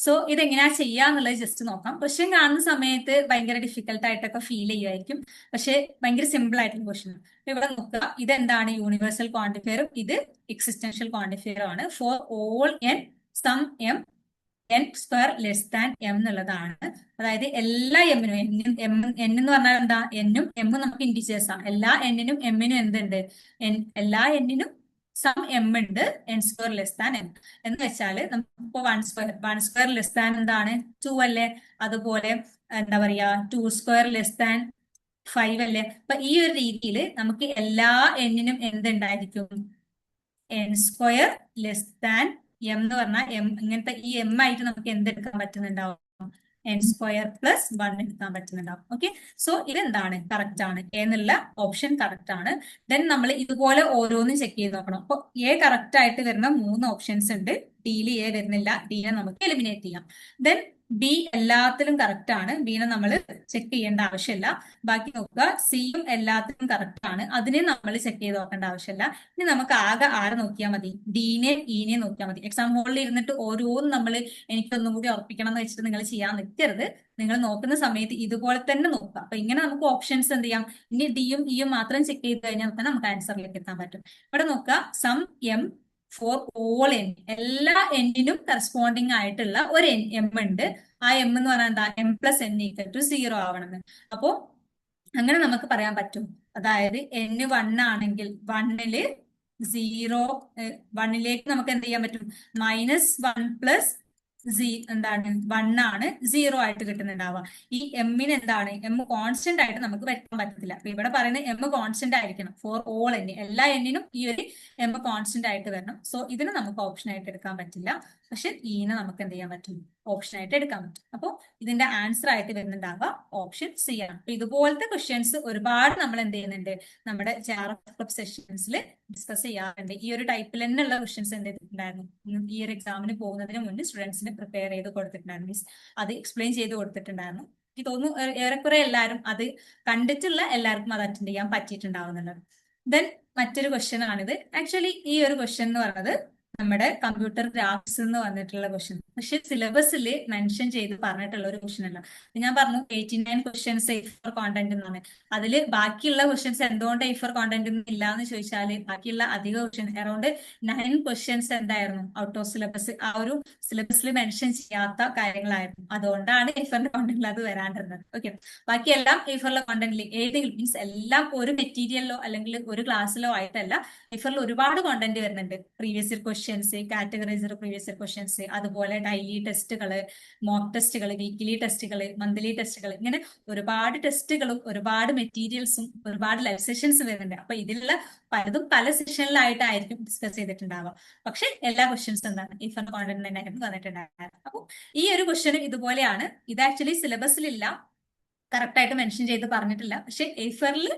സോ ഇതെങ്ങനെയാ ചെയ്യാന്നുള്ളത് ജസ്റ്റ് നോക്കാം. ക്വസ്റ്റ്യൻ കാണുന്ന സമയത്ത് ഭയങ്കര ഡിഫിക്കൽട്ട് ആയിട്ടൊക്കെ ഫീൽ ചെയ്യുമായിരിക്കും, പക്ഷെ ഭയങ്കര സിമ്പിൾ ആയിട്ടുള്ള ക്വസ്റ്റ്യൻ. ഇവിടെ നോക്കുക, ഇതെന്താണ് യൂണിവേഴ്സൽ ക്വാണ്ടിഫയറും ഇത് എക്സിസ്റ്റൻഷ്യൽ ക്വാണ്ടിഫയറും ആണ്. For all N some M N square less than M എന്നുള്ളതാണ്. അതായത് എല്ലാ എമ്മിനും എൻ എന്ന് പറഞ്ഞാൽ എന്താ, എന്നും എമ്മും നമുക്ക് ഇൻഡിജേഴ്സ് ആണ്. എല്ലാ എന്നിനും എമ്മിനും എന്തുണ്ട്, എല്ലാ എന്നിനും സം എം ഉണ്ട്, N square less than M എന്ന് വെച്ചാല് നമുക്കിപ്പോ വൺ സ്ക്വയർ ലെസ് ദാൻ എന്താണ് 2 അല്ലേ, അതുപോലെ എന്താ പറയാ 2 സ്ക്വയർ ലെസ് ദാൻ 5 അല്ലേ. അപ്പൊ ഈ ഒരു രീതിയിൽ നമുക്ക് എല്ലാ എന്നിനും എന്തുണ്ടായിരിക്കും, N square less than M എന്ന് പറഞ്ഞാൽ എം ഇങ്ങനത്തെ ഈ എം ആയിട്ട് നമുക്ക് എന്തെടുക്കാൻ പറ്റുന്നുണ്ടാവും, എൻ സ്ക്വയർ പ്ലസ് 1 എടുക്കാൻ പറ്റുന്നുണ്ടാവും. ഓക്കെ, സോ ഇതെന്താണ്, കറക്റ്റ് ആണ്, എന്നുള്ള ഓപ്ഷൻ കറക്റ്റ് ആണ്. ദെൻ നമ്മൾ ഇതുപോലെ ഓരോന്നും ചെക്ക് ചെയ്ത് നോക്കണം. അപ്പൊ എ കറക്റ്റ് ആയിട്ട് വരുന്ന 3 ഓപ്ഷൻസ് ഉണ്ട്, ഡിയിൽ എ വരുന്നില്ല, ഡിനെ നമുക്ക് എലിമിനേറ്റ് ചെയ്യാം. ദെൻ ബി എല്ലാത്തിലും കറക്റ്റ് ആണ്, ബിനെ നമ്മൾ ചെക്ക് ചെയ്യേണ്ട ആവശ്യമില്ല. ബാക്കി നോക്കുക, സിയും എല്ലാത്തിലും കറക്റ്റ് ആണ്, അതിനെ നമ്മൾ ചെക്ക് ചെയ്ത് നോക്കേണ്ട ആവശ്യമില്ല. ഇനി നമുക്ക് ആകെ ആരെ നോക്കിയാൽ മതി, ഡീനെ ഇനെ നോക്കിയാൽ മതി. എക്സാം ഹോളിൽ ഇരുന്നിട്ട് ഓരോന്നും നമ്മൾ എനിക്കൊന്നും കൂടി ഉറപ്പിക്കണം എന്ന് വെച്ചിട്ട് നിങ്ങൾ ചെയ്യാൻ നിൽക്കരുത്. നിങ്ങൾ നോക്കുന്ന സമയത്ത് ഇതുപോലെ തന്നെ നോക്കുക. അപ്പൊ ഇങ്ങനെ നമുക്ക് ഓപ്ഷൻസ് എന്ത് ചെയ്യാം, ഇനി ഡിയും ഇയും മാത്രം ചെക്ക് ചെയ്ത് കഴിഞ്ഞാൽ തന്നെ നമുക്ക് ആൻസറിലേക്ക് എത്താൻ പറ്റും. ഇവിടെ നോക്കുക, some M for all N, എല്ലാ എന്നിനും കറസ്പോണ്ടിങ് ആയിട്ടുള്ള ഒരു എം ഉണ്ട്. ആ എം എന്ന് പറഞ്ഞാൽ എന്താ, M plus N equal to 0 ആവണമെന്ന്. അപ്പോ അങ്ങനെ നമുക്ക് പറയാൻ പറ്റും. അതായത് n 1 ആണെങ്കിൽ 1ല് 0, 1ലേക്ക് നമുക്ക് എന്ത് ചെയ്യാൻ പറ്റും, -1 പ്ലസ് എന്താണ് 1 ആണ് 0 ആയിട്ട് കിട്ടുന്നുണ്ടാവുക. ഈ എമ്മിന് എന്താണ്, എം കോൺസ്റ്റന്റ് ആയിട്ട് നമുക്ക് വെക്കാൻ പറ്റത്തില്ല. അപ്പൊ ഇവിടെ പറയുന്നത് എം കോൺസ്റ്റന്റ് ആയിരിക്കണം ഫോർ ഓൾ എൻ, എല്ലാ എന്നിനും ഈ ഒരു എം കോൺസ്റ്റന്റ് ആയിട്ട് വരണം. സോ ഇതിന് നമുക്ക് ഓപ്ഷൻ ആയിട്ട് എടുക്കാൻ പറ്റില്ല, പക്ഷെ ഈനെ നമുക്ക് എന്ത് ചെയ്യാൻ പറ്റും, ഓപ്ഷൻ ആയിട്ട് എടുക്കാൻ പറ്റും. അപ്പോൾ ഇതിന്റെ ആൻസർ ആയിട്ട് വരുന്നുണ്ടാവുക ഓപ്ഷൻ സി ആണ്. അപ്പൊ ഇതുപോലത്തെ ക്വസ്റ്റ്യൻസ് ഒരുപാട് നമ്മൾ എന്ത് ചെയ്യുന്നുണ്ട്, നമ്മുടെ ജാറഫ് ക്ലബ് സെഷൻസിൽ ഡിസ്കസ് ചെയ്യാറുണ്ട്. ഈ ഒരു ടൈപ്പിൽ തന്നെയുള്ള ക്വസ്റ്റ്യൻസ് എന്ത് ചെയ്തിട്ടുണ്ടായിരുന്നു, ഈ ഒരു എക്സാമിന് പോകുന്നതിന് മുന്നേ സ്റ്റുഡൻസിന് പ്രിപ്പയർ ചെയ്ത് കൊടുത്തിട്ടുണ്ടായിരുന്നു, മീൻസ് അത് എക്സ്പ്ലെയിൻ ചെയ്ത് കൊടുത്തിട്ടുണ്ടായിരുന്നു. എനിക്ക് തോന്നുന്നു ഏറെക്കുറെ എല്ലാവരും അത് കണ്ടിട്ടുള്ള എല്ലാവർക്കും അത് അറ്റൻഡ് ചെയ്യാൻ പറ്റിയിട്ടുണ്ടാവുന്നുണ്ട്. ദെൻ മറ്റൊരു ക്വസ്റ്റ്യൻ ആണിത്. ആക്ച്വലി ഈ ഒരു ക്വസ്റ്റ്യൻ എന്ന് പറയുന്നത് നമ്മുടെ കമ്പ്യൂട്ടർ ഗ്രാഫ്സ് എന്ന് വന്നിട്ടുള്ള ക്വസ്റ്റ്യൻ, പക്ഷെ സിലബസിൽ മെൻഷൻ ചെയ്ത് പറഞ്ഞിട്ടുള്ള ഒരു ക്വസ്റ്റ്യൻ അല്ല. ഞാൻ പറഞ്ഞു 89 ക്വസ്റ്റ്യൻസ് എ ഫോർ കോണ്ടന്റ് എന്നാണ്. അതിൽ ബാക്കിയുള്ള ക്വസ്റ്റ്യൻസ് എന്തുകൊണ്ട് എ ഫോർ കോണ്ടന്റ് ഇല്ല എന്ന് ചോദിച്ചാൽ, ബാക്കിയുള്ള അധിക ക്വസ്റ്റ്യൻ അറൌണ്ട് 9 ക്വസ്റ്റ്യൻസ് എന്തായിരുന്നു, ഔട്ട് ഓഫ് സിലബസ്, ആ ഒരു സിലബസിൽ മെൻഷൻ ചെയ്യാത്ത കാര്യങ്ങളായിരുന്നു. അതുകൊണ്ടാണ് എ ഫോറിന്റെ കോണ്ടന്റിൽ അത് വരാണ്ടിരുന്നത്. ഓക്കെ, ബാക്കിയെല്ലാം എ ഫോറിലെ കോണ്ടന്റിൽ ഏതെങ്കിലും മീൻസ് എല്ലാം ഒരു മെറ്റീരിയലിലോ അല്ലെങ്കിൽ ഒരു ക്ലാസ്സിലോ ആയിട്ടല്ല, എ ഫോറിൽ ഒരുപാട് കോണ്ടന്റ് വരുന്നുണ്ട്. Previous year questions, categoriser previous year questions, അതുപോലെ ഡെയിലി ടെസ്റ്റുകൾ, മോക്ക് ടെസ്റ്റുകൾ, വീക്കിലി ടെസ്റ്റുകൾ, മന്ത്ലി ടെസ്റ്റുകൾ, ഇങ്ങനെ ഒരുപാട് ടെസ്റ്റുകളും ഒരുപാട് മെറ്റീരിയൽസും ഒരുപാട് ലൈവ് സെഷൻസ് വരുന്നുണ്ട്. അപ്പൊ ഇതിലുള്ള പലതും പല സെഷനിലായിട്ടായിരിക്കും ഡിസ്കസ് ചെയ്തിട്ടുണ്ടാവുക. പക്ഷെ എല്ലാ ക്വസ്റ്റ്യൻസും എന്താണ് ഈ ഫോർ കോണ്ടന്റ് തന്നെ ആയിരുന്നു വന്നിട്ടുണ്ടാവുക. അപ്പൊ ഈ ഒരു ക്വസ്റ്റ്യൻ ഇതുപോലെയാണ്. ഇത് ആക്ച്വലി സിലബസിലില്ല, കറക്റ്റ് ആയിട്ട് മെൻഷൻ ചെയ്ത് പറഞ്ഞിട്ടില്ല. പക്ഷെ എഫറിൽ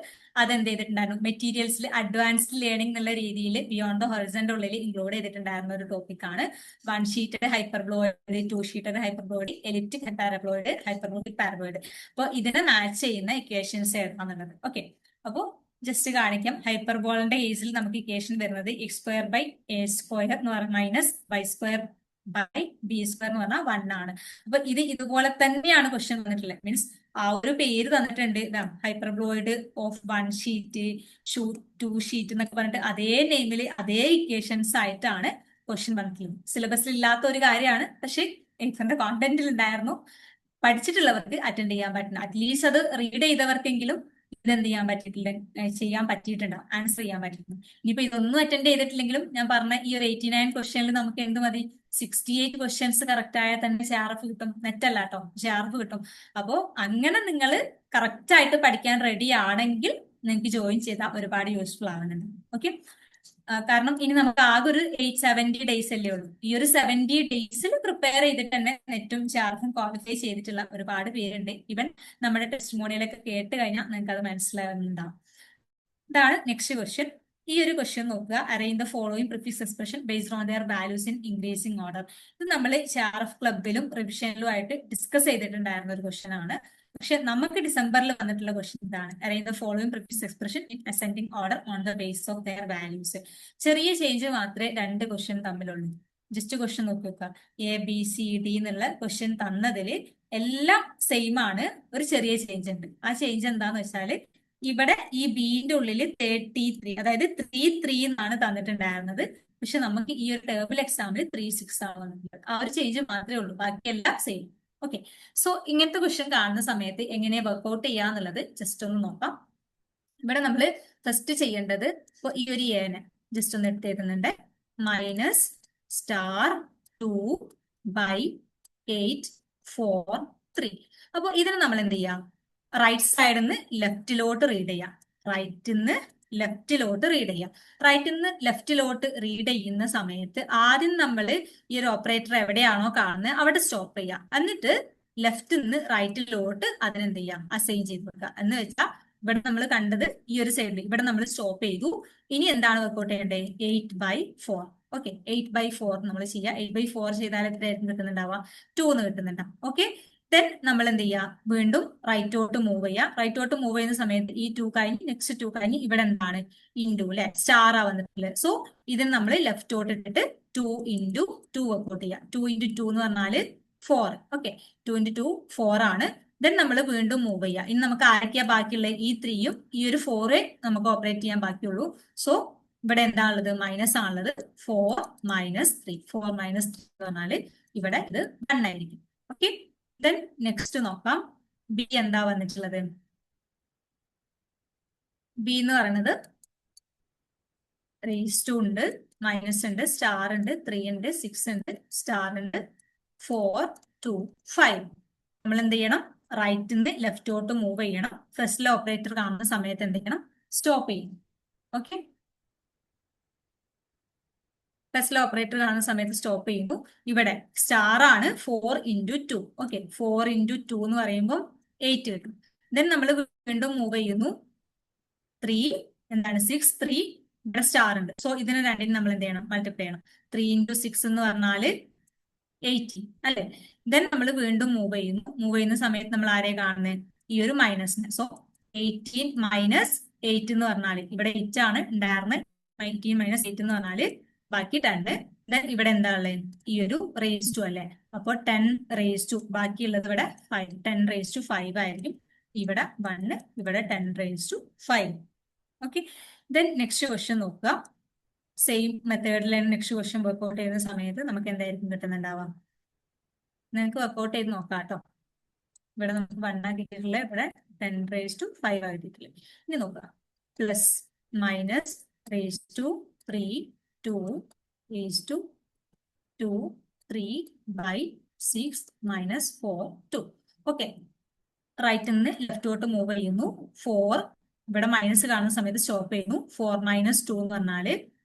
അതെന്ത് ചെയ്തിട്ടുണ്ടായിരുന്നു, മെറ്റീരിയൽസിൽ അഡ്വാൻസ്ഡ് ലേണിംഗ് എന്നുള്ള രീതിയിൽ ബിയോണ്ട് ദ ഹൊറിസന്റെ ഉള്ളിൽ ഇൻക്ലൂഡ് ചെയ്തിട്ടുണ്ടായിരുന്ന ഒരു ടോപ്പിക് ആണ്. 1 sheeted hyperboloid, 2 sheeted hyperboloid, elliptic paraboloid, hyperbolic paraboloid. അപ്പൊ ഇതിനെ മാച്ച് ചെയ്യുന്ന ഇക്വേഷൻസ് ഏതാണെന്നുള്ളത്. ഓക്കെ, അപ്പോൾ ജസ്റ്റ് കാണിക്കാം. ഹൈപ്പർബോളിന്റെ കേസിൽ നമുക്ക് ഇക്വേഷൻ വരുന്നത് x square by a square എന്ന് പറഞ്ഞാൽ minus y square by b square എന്ന് പറഞ്ഞാൽ 1 ആണ്. അപ്പൊ ഇത് ഇതുപോലെ തന്നെയാണ് ക്വസ്റ്റ്യൻ വന്നിട്ടുള്ളത്. മീൻസ് ആ ഒരു പേര് തന്നിട്ടുണ്ട്, ഹൈപ്പർബോളോയിഡ് ഓഫ് 1 ഷീറ്റ്, 2 ഷീറ്റ് എന്നൊക്കെ പറഞ്ഞിട്ട് അതേ നെയിമിൽ അതേ ഇക്വേഷൻസ് ആയിട്ടാണ് ക്വസ്റ്റ്യൻ വന്നിട്ടുള്ളത്. സിലബസിൽ ഇല്ലാത്ത ഒരു കാര്യമാണ്, പക്ഷെ എക്സാമിന്റെ കോണ്ടന്റിൽ ഉണ്ടായിരുന്നു. പഠിച്ചിട്ടുള്ളവർക്ക് അറ്റൻഡ് ചെയ്യാൻ പറ്റുന്ന, അറ്റ്ലീസ്റ്റ് അത് റീഡ് ചെയ്തവർക്കെങ്കിലും ഇതെന്ത് ചെയ്യാൻ പറ്റിയിട്ടില്ല, ചെയ്യാൻ പറ്റിയിട്ടുണ്ടാവും, ആൻസർ ചെയ്യാൻ പറ്റിയിട്ടുണ്ട്. ഇനിയിപ്പോ ഇതൊന്നും അറ്റൻഡ് ചെയ്തിട്ടില്ലെങ്കിലും ഞാൻ പറഞ്ഞ ഈ ഒരു 89 ക്വസ്റ്റ്യനിൽ നമുക്ക് എന്ത് മതി, 68 ക്വസ്റ്റ്യൻസ് കറക്റ്റ് ആയാൽ തന്നെ ജാറഫ് കിട്ടും. നെറ്റല്ല കേട്ടോ, ജാറഫ് കിട്ടും. അപ്പോ അങ്ങനെ നിങ്ങൾ കറക്റ്റ് ആയിട്ട് പഠിക്കാൻ റെഡി ആണെങ്കിൽ നിങ്ങൾക്ക് ജോയിൻ ചെയ്താൽ ഒരുപാട് യൂസ്ഫുൾ ആവുന്നുണ്ട്. ഓക്കെ, കാരണം ഇനി നമുക്ക് ആകെ ഒരു 70 ഡേയ്സ് അല്ലേ ഉള്ളൂ. ഈ ഒരു 70 ഡേയ്സിൽ പ്രിപ്പയർ ചെയ്തിട്ട് തന്നെ നെറ്റും ജാർഫും ക്വാളിഫൈ ചെയ്തിട്ടുള്ള ഒരുപാട് പേരുണ്ട്. ഇവൻ നമ്മുടെ ടെസ്റ്റിമോണിയലൊക്കെ കേട്ട് കഴിഞ്ഞാൽ നിങ്ങൾക്ക് അത് മനസ്സിലാവുന്നുണ്ടാവും. ഇതാണ് നെക്സ്റ്റ് ക്വസ്റ്റ്യൻ. ഈ ഒരു ക്വസ്റ്റ്യൻ നോക്കുക, arrange the following prefix expression based on their values in increasing order. ഇത് നമ്മൾ ജാറഫ് ക്ലബിലും റിവിഷനിലും ആയിട്ട് ഡിസ്കസ് ചെയ്തിട്ടുണ്ടായിരുന്ന ഒരു ക്വസ്റ്റ്യൻ ആണ്. പക്ഷെ നമുക്ക് ഡിസംബറിൽ വന്നിട്ടുള്ള ക്വസ്റ്റ്യൻ ഇതാണ്, arrange the following prefix expression in ascending order on the base of their values. ചെറിയ ചേഞ്ച് മാത്രമേ രണ്ട് ക്വസ്റ്റ്യൻ തമ്മിലുള്ളൂ. ജസ്റ്റ് ക്വസ്റ്റ്യൻ നോക്കി വെക്കുക. ABCD എന്നുള്ള ക്വസ്റ്റ്യൻ തന്നതില് എല്ലാം സെയിം ആണ്, ഒരു ചെറിയ ചേഞ്ച് ഉണ്ട്. ആ ചേഞ്ച് എന്താന്ന് വെച്ചാല് ഇവിടെ ഈ ബിന്റെ ഉള്ളില് 33, അതായത് 33 എന്നാണ് തന്നിട്ടുണ്ടായിരുന്നത്. പക്ഷെ നമുക്ക് ഈ ഒരു ടേബിൾ എക്സാമിൽ 36 ആണ് വന്നിട്ടുള്ളത്. ആ ഒരു ചേഞ്ച് മാത്രമേ ഉള്ളൂ, ബാക്കിയെല്ലാം സെയിം. ഓക്കെ, സോ ഇങ്ങനത്തെ ക്വസ്റ്റ്യൻ കാണുന്ന സമയത്ത് എങ്ങനെയാ വർക്ക്ഔട്ട് ചെയ്യാന്നുള്ളത് ജസ്റ്റ് ഒന്ന് നോക്കാം. ഇവിടെ നമ്മൾ ഫസ്റ്റ് ചെയ്യേണ്ടത് ഇപ്പൊ ഈ ഒരു എനെ ജസ്റ്റ് ഒന്ന് എടുത്തേക്കുന്നുണ്ട്. -*2/843. അപ്പൊ ഇതിന് നമ്മൾ എന്ത് ചെയ്യാം? റൈറ്റ് സൈഡിൽ നിന്ന് ലെഫ്റ്റിലോട്ട് റീഡ് ചെയ്യാം. റൈറ്റിൽ നിന്ന് ലെഫ്റ്റിലോട്ട് റീഡ് ചെയ്യാം. റൈറ്റിൽ നിന്ന് ലെഫ്റ്റിലോട്ട് റീഡ് ചെയ്യുന്ന സമയത്ത് ആദ്യം നമ്മൾ ഈ ഒരു ഓപ്പറേറ്റർ എവിടെയാണോ കാണുന്നത് അവിടെ സ്റ്റോപ്പ് ചെയ്യാം. എന്നിട്ട് ലെഫ്റ്റിൽ നിന്ന് റൈറ്റിലോട്ട് അതിനെന്ത് ചെയ്യാം? അസൈൻ ചെയ്ത് വെക്കുക. എന്ന് വെച്ചാൽ ഇവിടെ നമ്മൾ കണ്ടത് ഈ ഒരു സൈഡിൽ ഇവിടെ നമ്മൾ സ്റ്റോപ്പ് ചെയ്തു. ഇനി എന്താണ് വർക്ക്ഔട്ട് ചെയ്യേണ്ടത്? 8/4. ഓക്കെ, 8/4 നമ്മൾ ചെയ്യാം. 8/4 ചെയ്താൽ എത്രയായിരിക്കും കിട്ടുന്നുണ്ടാവുക? 2 എന്ന് കിട്ടുന്നുണ്ടാവും. ഓക്കെ, ദെൻ നമ്മൾ എന്ത് ചെയ്യുക? വീണ്ടും റൈറ്റോട്ട് മൂവ് ചെയ്യുക. റൈറ്റോട്ട് മൂവ് ചെയ്യുന്ന സമയത്ത് ഈ 2 കഴിഞ്ഞ് നെക്സ്റ്റ് 2 കഴിഞ്ഞ് ഇവിടെ എന്താണ്? ഇൻറ്റു അല്ലെ, സ്റ്റാർ ആ വന്നിട്ടുള്ളത്. സോ ഇതിന് നമ്മൾ ലെഫ്റ്റോട്ട് ഇട്ടിട്ട് 2 × 2 വർക്ക്ഔട്ട് ചെയ്യുക. 2 × 2 എന്ന് പറഞ്ഞാൽ 4. ഓക്കെ, 2 × 2 4 ആണ്. ദെൻ നമ്മൾ വീണ്ടും മൂവ് ചെയ്യുക. ഇനി നമുക്ക് ആരൊക്കെയാ ബാക്കിയുള്ള? ഈ 3യും ഈ ഒരു 4 നമുക്ക് ഓപ്പറേറ്റ് ചെയ്യാൻ ബാക്കിയുള്ളൂ. സോ ഇവിടെ എന്താണുള്ളത്? മൈനസ് ആണുള്ളത്. 4 - 3. 4 - 3 എന്ന് പറഞ്ഞാല് ഇവിടെ ഇത് 1 ആയിരിക്കും. ഓക്കെ, ദെൻ നെക്സ്റ്റ് നോക്കാം. ബി എന്താ വന്നിട്ടുള്ളത്? ബി എന്ന് പറയുന്നത് റേസ് 2 ഉണ്ട്, മൈനസ് ഉണ്ട്, സ്റ്റാർ ഉണ്ട്, 3 ഉണ്ട്, 6 ഉണ്ട്, സ്റ്റാർ ഉണ്ട്, 4 2 5. നമ്മൾ എന്ത് ചെയ്യണം? റൈറ്റിൽ നിന്ന് ലെഫ്റ്റോട്ട് മൂവ് ചെയ്യണം. ഫസ്റ്റിലെ ഓപ്പറേറ്റർ കാണുന്ന സമയത്ത് എന്ത് ചെയ്യണം? സ്റ്റോപ്പ് ചെയ്യണം. ഓക്കെ, ഫസ്റ്റിലെ ഓപ്പറേറ്റർ കാണുന്ന സമയത്ത് സ്റ്റോപ്പ് ചെയ്യുന്നു. ഇവിടെ സ്റ്റാർ ആണ് 4 × 2. ഓക്കെ, 4 × 2 എന്ന് പറയുമ്പോൾ 8 കിട്ടും. ദെൻ നമ്മൾ വീണ്ടും മൂവ് ചെയ്യുന്നു. 3 എന്താണ്? 6 3 ഇവിടെ സ്റ്റാർ ഉണ്ട്. സോ ഇതിന് രണ്ടിനും നമ്മൾ എന്ത് ചെയ്യണം? മൾട്ടിപ്ലൈ ചെയ്യണം. 3 × 6 എന്ന് പറഞ്ഞാല് 18 അല്ലെ. ദെൻ നമ്മൾ വീണ്ടും മൂവ് ചെയ്യുന്നു. മൂവ് ചെയ്യുന്ന സമയത്ത് നമ്മൾ ആരെ കാണുന്നത്? ഈ ഒരു മൈനസിന്. സോ 18 - 8 എന്ന് പറഞ്ഞാല് ഇവിടെ 8 ആണ് ഉണ്ടായിരുന്നത്. 18 - 8 എന്ന് പറഞ്ഞാല് ബാക്കി 10. ദെൻ ഇവിടെ എന്താ ഉള്ളത്? ഈ ഒരു റേസ് 2 അല്ലെ. അപ്പൊ 10 റേസ് 2, ബാക്കിയുള്ളത് ഇവിടെ 5. 10 റേസ് 5 ആയിരിക്കും. ഇവിടെ 1, ഇവിടെ 10 raise 5. Okay, then next question നോക്കുക. സെയിം മെത്തേഡിൽ നെക്സ്റ്റ് ക്വസ്റ്റ്യൻ വർക്ക്ഔട്ട് ചെയ്യുന്ന സമയത്ത് നമുക്ക് എന്തായിരിക്കും കിട്ടുന്നുണ്ടാവാം? നിങ്ങൾക്ക് വർക്ക്ഔട്ട് ചെയ്ത് നോക്കാം കേട്ടോ. ഇവിടെ നമുക്ക് 1 കിട്ടിയിട്ടില്ല, ഇവിടെ 10 റേസ് 5 ആക്കിയിട്ടില്ല. ഇനി നോക്കുക. Plus minus raise 3 2 raise 2 3/6 - 4 2. Okay, റൈറ്റിൽ നിന്ന് ലെഫ്റ്റോട്ട് മൂവ് ചെയ്യുന്നു. 4 ഇവിടെ മൈനസ് കാണുന്ന സമയത്ത് സ്റ്റോപ്പ് ചെയ്യുന്നു. 4 - 2 എന്ന് പറഞ്ഞാല്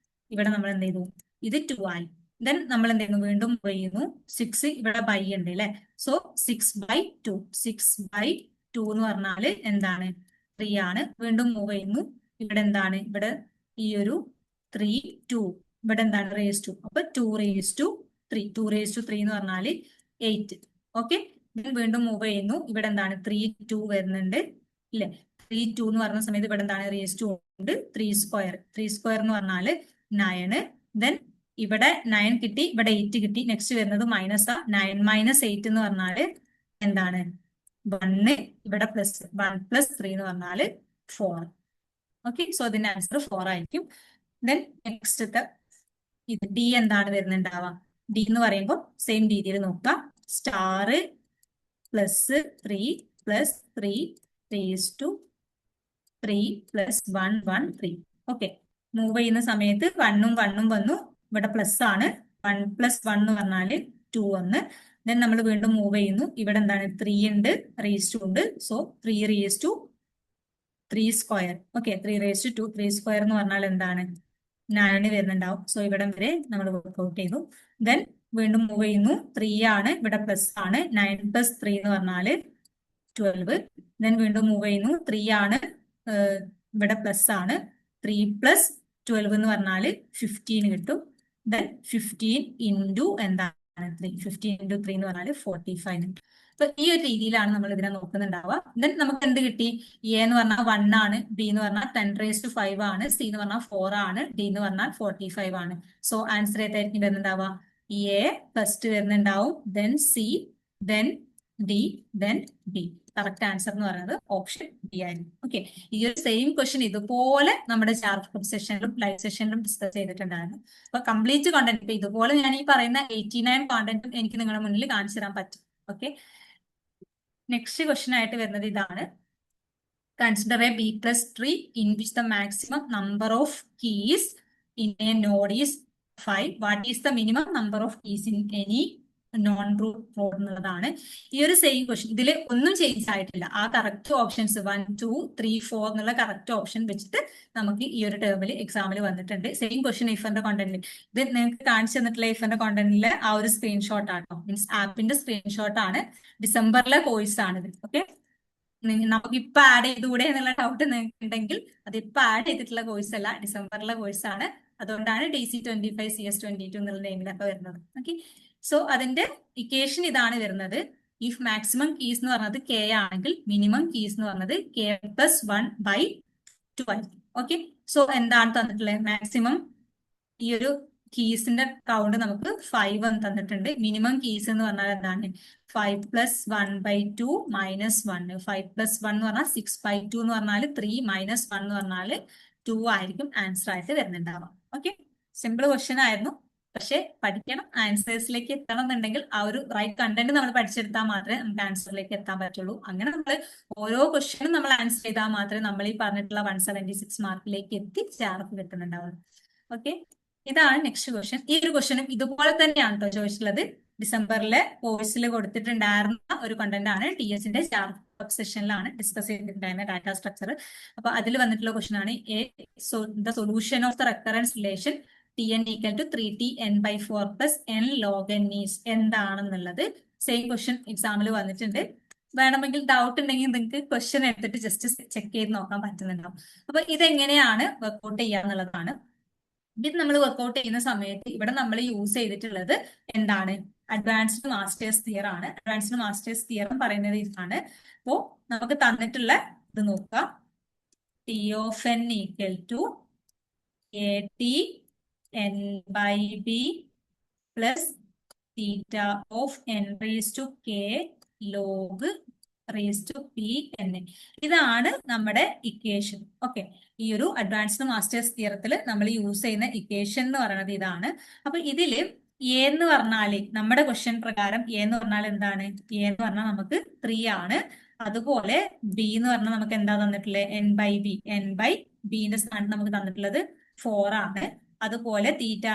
ഇവിടെ നമ്മൾ എന്ത് ചെയ്തു? ഇത് 2 ആയി. ദെൻ നമ്മൾ എന്ത് ചെയ്യുന്നു? വീണ്ടും മൂവ് ചെയ്യുന്നു. 6 ഇവിടെ ബൈ ഉണ്ട് അല്ലെ. സോ 6/2. 6/2 എന്ന് പറഞ്ഞാല് എന്താണ്? 3 ആണ്. വീണ്ടും മൂവ് ചെയ്യുന്നു. ഇവിടെ എന്താണ്? ഇവിടെ ഈ ഒരു 3 2 ഇവിടെ എന്താണ്? റേസ് 2. അപ്പൊ 2 റേസ് 3. 2 റേസ് 3 എന്ന് പറഞ്ഞാല് 8. ഓക്കെ, വീണ്ടും മൂവ് ചെയ്യുന്നു. ഇവിടെ എന്താണ്? 3 2 വരുന്നുണ്ട് ഇല്ലേ. 3 2 എന്ന് പറഞ്ഞ സമയത്ത് ഇവിടെ എന്താണ്? റേസ് 2 ഉണ്ട്. 3 സ്ക്വയർ. 3 സ്ക്വയർ എന്ന് പറഞ്ഞാല് 9. ദെൻ ഇവിടെ 9 കിട്ടി, ഇവിടെ 8 കിട്ടി. നെക്സ്റ്റ് വരുന്നത് മൈനസ് ആ. 9 - 8 എന്ന് പറഞ്ഞാല് എന്താണ്? 1. ഇവിടെ പ്ലസ് 1 + 3 എന്ന് പറഞ്ഞാല് 4. ഓക്കെ, സോ ഇതിന്റെ ആൻസർ 4 ആയിരിക്കും. ദെൻ നെക്സ്റ്റ് ഇത് ഡി എന്താണ് വരുന്നുണ്ടാവാം? ഡി എന്ന് പറയുമ്പോൾ സെയിം രീതിയിൽ നോക്കുക. Star +3 +3 raise 3 + 1 1 3. ഓക്കെ, മൂവ് ചെയ്യുന്ന സമയത്ത് 1ഉം 1ഉം വന്നു. ഇവിടെ പ്ലസ് ആണ്. 1 + 1 എന്ന് പറഞ്ഞാല് 2 1. ദെൻ നമ്മൾ വീണ്ടും മൂവ് ചെയ്യുന്നു. ഇവിടെ എന്താണ്? 3 ഉണ്ട്, റേസ് 2 ഉണ്ട്. So 3 raise 3 square. Okay, 3 raise 2. 3 square എന്ന് പറഞ്ഞാൽ എന്താണ്? 9 വരുന്നുണ്ടാവും. സോ ഇവിടെ വരെ നമ്മൾ വർക്ക്ഔട്ട് ചെയ്തു. ദെൻ വീണ്ടും മൂവ് ചെയ്യുന്നു. 3 ആണ്, ഇവിടെ പ്ലസ് ആണ്. 9 + 3 എന്ന് പറഞ്ഞാല് 12. ദെൻ വീണ്ടും മൂവ് ചെയ്യുന്നു. 3 ആണ്, ഇവിടെ പ്ലസ് ആണ്. 3 + 12 എന്ന് പറഞ്ഞാല് 15 കിട്ടും. ദെൻ 15 × എന്താണ്? 3. 15 × 3 എന്ന് പറഞ്ഞാല് 45 കിട്ടും. അപ്പൊ ഈ ഒരു രീതിയിലാണ് നമ്മൾ ഇതിനെ നോക്കുന്നുണ്ടാവുക. ദെൻ നമുക്ക് എന്ത് കിട്ടി? എ എന്ന് പറഞ്ഞാൽ 1 ആണ്, ബി എന്ന് പറഞ്ഞാൽ 10 റേസ് 5 ആണ്, സി എന്ന് പറഞ്ഞാൽ 4 ആണ്, ഡി എന്ന് പറഞ്ഞാൽ 45 ആണ്. സോ ആൻസർ ഏതായിരിക്കും വരുന്നുണ്ടാവുക? എ ഫസ്റ്റ് വരുന്നുണ്ടാവും, then C, then D, then B. Correct answer എന്ന് പറയുന്നത് ഓപ്ഷൻ ബി ആയിരുന്നു. ഓക്കെ, ഈ ഒരു സെയിം ക്വസ്റ്റ്യൻ ഇതുപോലെ നമ്മുടെ ചാർട്ട് സെഷനിലും ലൈവ് സെഷനിലും ഡിസ്കസ് ചെയ്തിട്ടുണ്ടായിരുന്നു. അപ്പൊ കംപ്ലീറ്റ് കോണ്ടന്റ് ഇപ്പൊ ഇതുപോലെ ഞാൻ ഈ പറയുന്ന 89 കോണ്ടന്റും എനിക്ക് നിങ്ങളുടെ മുന്നിൽ കാണിച്ചു തരാൻ പറ്റും. ഓക്കെ, നെക്സ്റ്റ് ക്വസ്റ്റ്യൻ ആയിട്ട് വരുന്നത് ഇതാണ്. Consider a B plus tree in which the maximum number of keys in a node is 5. What is the minimum number of keys in any non-root node എന്നുള്ളതാണ് ഈ ഒരു സെയിം ക്വസ്റ്റ്യൻ. ഇതിൽ ഒന്നും ചേഞ്ച് ആയിട്ടില്ല. ആ കറക്റ്റ് ഓപ്ഷൻസ് 1, 2, 3, 4 എന്നുള്ള കറക്റ്റ് ഓപ്ഷൻ വെച്ചിട്ട് നമുക്ക് ഈ ഒരു ടേമിൽ എക്സാമിൽ വന്നിട്ടുണ്ട്. സെയിം ക്വസ്റ്റ്യൻ ഇഫറിന്റെ കോണ്ടന്റിൽ ഇത് നിങ്ങൾക്ക് കാണിച്ചു തന്നിട്ടുള്ള ഇഫറിന്റെ കോണ്ടന്റിലെ ആ ഒരു സ്ക്രീൻഷോട്ട് ആട്ടോ, മീൻസ് ആപ്പിന്റെ സ്ക്രീൻഷോട്ട് ആണ്. ഡിസംബറിലെ കോഴ്സ് ആണിത്. ഓക്കെ, നമുക്ക് ഇപ്പൊ ആഡ് ചെയ്തുകൂടെ എന്നുള്ള ഡൗട്ട് നിങ്ങൾക്ക് ഉണ്ടെങ്കിൽ അത് ഇപ്പൊ ആഡ് ചെയ്തിട്ടുള്ള കോഴ്സ് അല്ല, ഡിസംബറിലെ കോഴ്സ് ആണ്. അതുകൊണ്ടാണ് DC25 CS22 എന്നുള്ള നെയിമിലൊക്കെ വരുന്നത്. ഓക്കെ, സോ അതിന്റെ ഇക്വേഷൻ ഇതാണ് വരുന്നത്. ഇഫ് മാക്സിമം കീസ് എന്ന് പറഞ്ഞത് K ആണെങ്കിൽ മിനിമം കീസ് എന്ന് പറഞ്ഞത് K+1/2 ആയിരിക്കും. ഓക്കെ, സോ എന്താണ് തന്നിട്ടുള്ളത്? മാക്സിമം ഈ ഒരു കീസിന്റെ കൗണ്ട് നമുക്ക് 5 എന്ന് തന്നിട്ടുണ്ട്. മിനിമം കീസ് എന്ന് പറഞ്ഞാൽ എന്താണ്? 5 + 1/2 - 1. 5 + 1 എന്ന് പറഞ്ഞാൽ 6/2 എന്ന് പറഞ്ഞാൽ 3 - 1 എന്ന് പറഞ്ഞാൽ 2 ആയിരിക്കും ആൻസർ ആയിട്ട് വരുന്നുണ്ടാവാം. ഓക്കെ, സിമ്പിൾ ക്വസ്റ്റ്യൻ ആയിരുന്നു. പക്ഷെ പഠിക്കണം, ആൻസേഴ്സിലേക്ക് എത്തണം എന്നുണ്ടെങ്കിൽ ആ ഒരു റൈറ്റ് കണ്ടന്റ് നമ്മൾ പഠിച്ചെടുത്താൽ മാത്രമേ നമുക്ക് ആൻസറിലേക്ക് എത്താൻ പറ്റുള്ളൂ. അങ്ങനെ നമ്മൾ ഓരോ ക്വസ്റ്റ്യനും നമ്മൾ ആൻസർ ചെയ്താൽ മാത്രമേ നമ്മൾ ഈ പറഞ്ഞിട്ടുള്ള 176 മാർക്കിലേക്ക് എത്തി ചാർജ് കിട്ടുന്നുണ്ടാവുള്ളൂ. ഓക്കെ, ഇതാണ് നെക്സ്റ്റ് ക്വസ്റ്റ്യൻ. ഈ ഒരു ക്വസ്റ്റ്യനും ഇതുപോലെ തന്നെയാണ് കേട്ടോ ചോദിച്ചിട്ടുള്ളത്. ഡിസംബറിലെ കോഴ്സിൽ കൊടുത്തിട്ടുണ്ടായിരുന്ന ഒരു കണ്ടന്റ് ആണ്. TSന്റെ ചാർട്ട് സെഷനിലാണ് ഡിസ്കസ് ചെയ്തിട്ടുണ്ടായിരുന്ന ഡാറ്റാ സ്ട്രക്ചർ. അപ്പൊ അതിൽ വന്നിട്ടുള്ള ക്വസ്റ്റ്യൻ ആണ് the solution of the recurrence relation Tn = 3Tn/4 + n log n is എന്താണെന്നുള്ളത് സെയിം ക്വസ്റ്റ്യൻ എക്സാമിൽ വന്നിട്ടുണ്ട്. വേണമെങ്കിൽ ഡൗട്ട് ഉണ്ടെങ്കിൽ നിങ്ങൾക്ക് ക്വസ്റ്റ്യൻ എടുത്തിട്ട് ജസ്റ്റ് ചെക്ക് ചെയ്ത് നോക്കാൻ പറ്റുന്നുണ്ടാവും. അപ്പൊ ഇതെങ്ങനെയാണ് വർക്ക്ഔട്ട് ചെയ്യാന്നുള്ളതാണ്. ഇത് നമ്മൾ വർക്ക്ഔട്ട് ചെയ്യുന്ന സമയത്ത് ഇവിടെ നമ്മൾ യൂസ് ചെയ്തിട്ടുള്ളത് എന്താണ്? അഡ്വാൻസ്ഡ് മാസ്റ്റേഴ്സ് തിയറം ആണ്. അഡ്വാൻസ്ഡ് മാസ്റ്റേഴ്സ് തിയറം പറയുന്നത് ഇതാണ്. അപ്പോ നമുക്ക് തന്നിട്ടുള്ള ഇത് നോക്കുക. T of n = AT(n/b) plus theta of n⁻k log Pn. ഇതാണ് നമ്മുടെ ഇക്വേഷൻ. ഓക്കെ, ഈ ഒരു അഡ്വാൻസ്ഡ് മാസ്റ്റേഴ്സ് തിയറത്തിൽ നമ്മൾ യൂസ് ചെയ്യുന്ന ഇക്വേഷൻ എന്ന് പറയുന്നത് ഇതാണ്. അപ്പൊ ഇതില് എ എന്ന് പറഞ്ഞാല് നമ്മുടെ ക്വസ്റ്റ്യൻ പ്രകാരം എ എന്ന് പറഞ്ഞാൽ എന്താണ്? എ എന്ന് പറഞ്ഞാൽ നമുക്ക് 3 ആണ്. അതുപോലെ ബി എന്ന് പറഞ്ഞാൽ നമുക്ക് എന്താ തന്നിട്ടുള്ളത്? n/b. n/bന്റെ സ്ഥാനത്ത് നമുക്ക് തന്നിട്ടുള്ളത് 4 ആണ്. അതുപോലെ തീറ്റ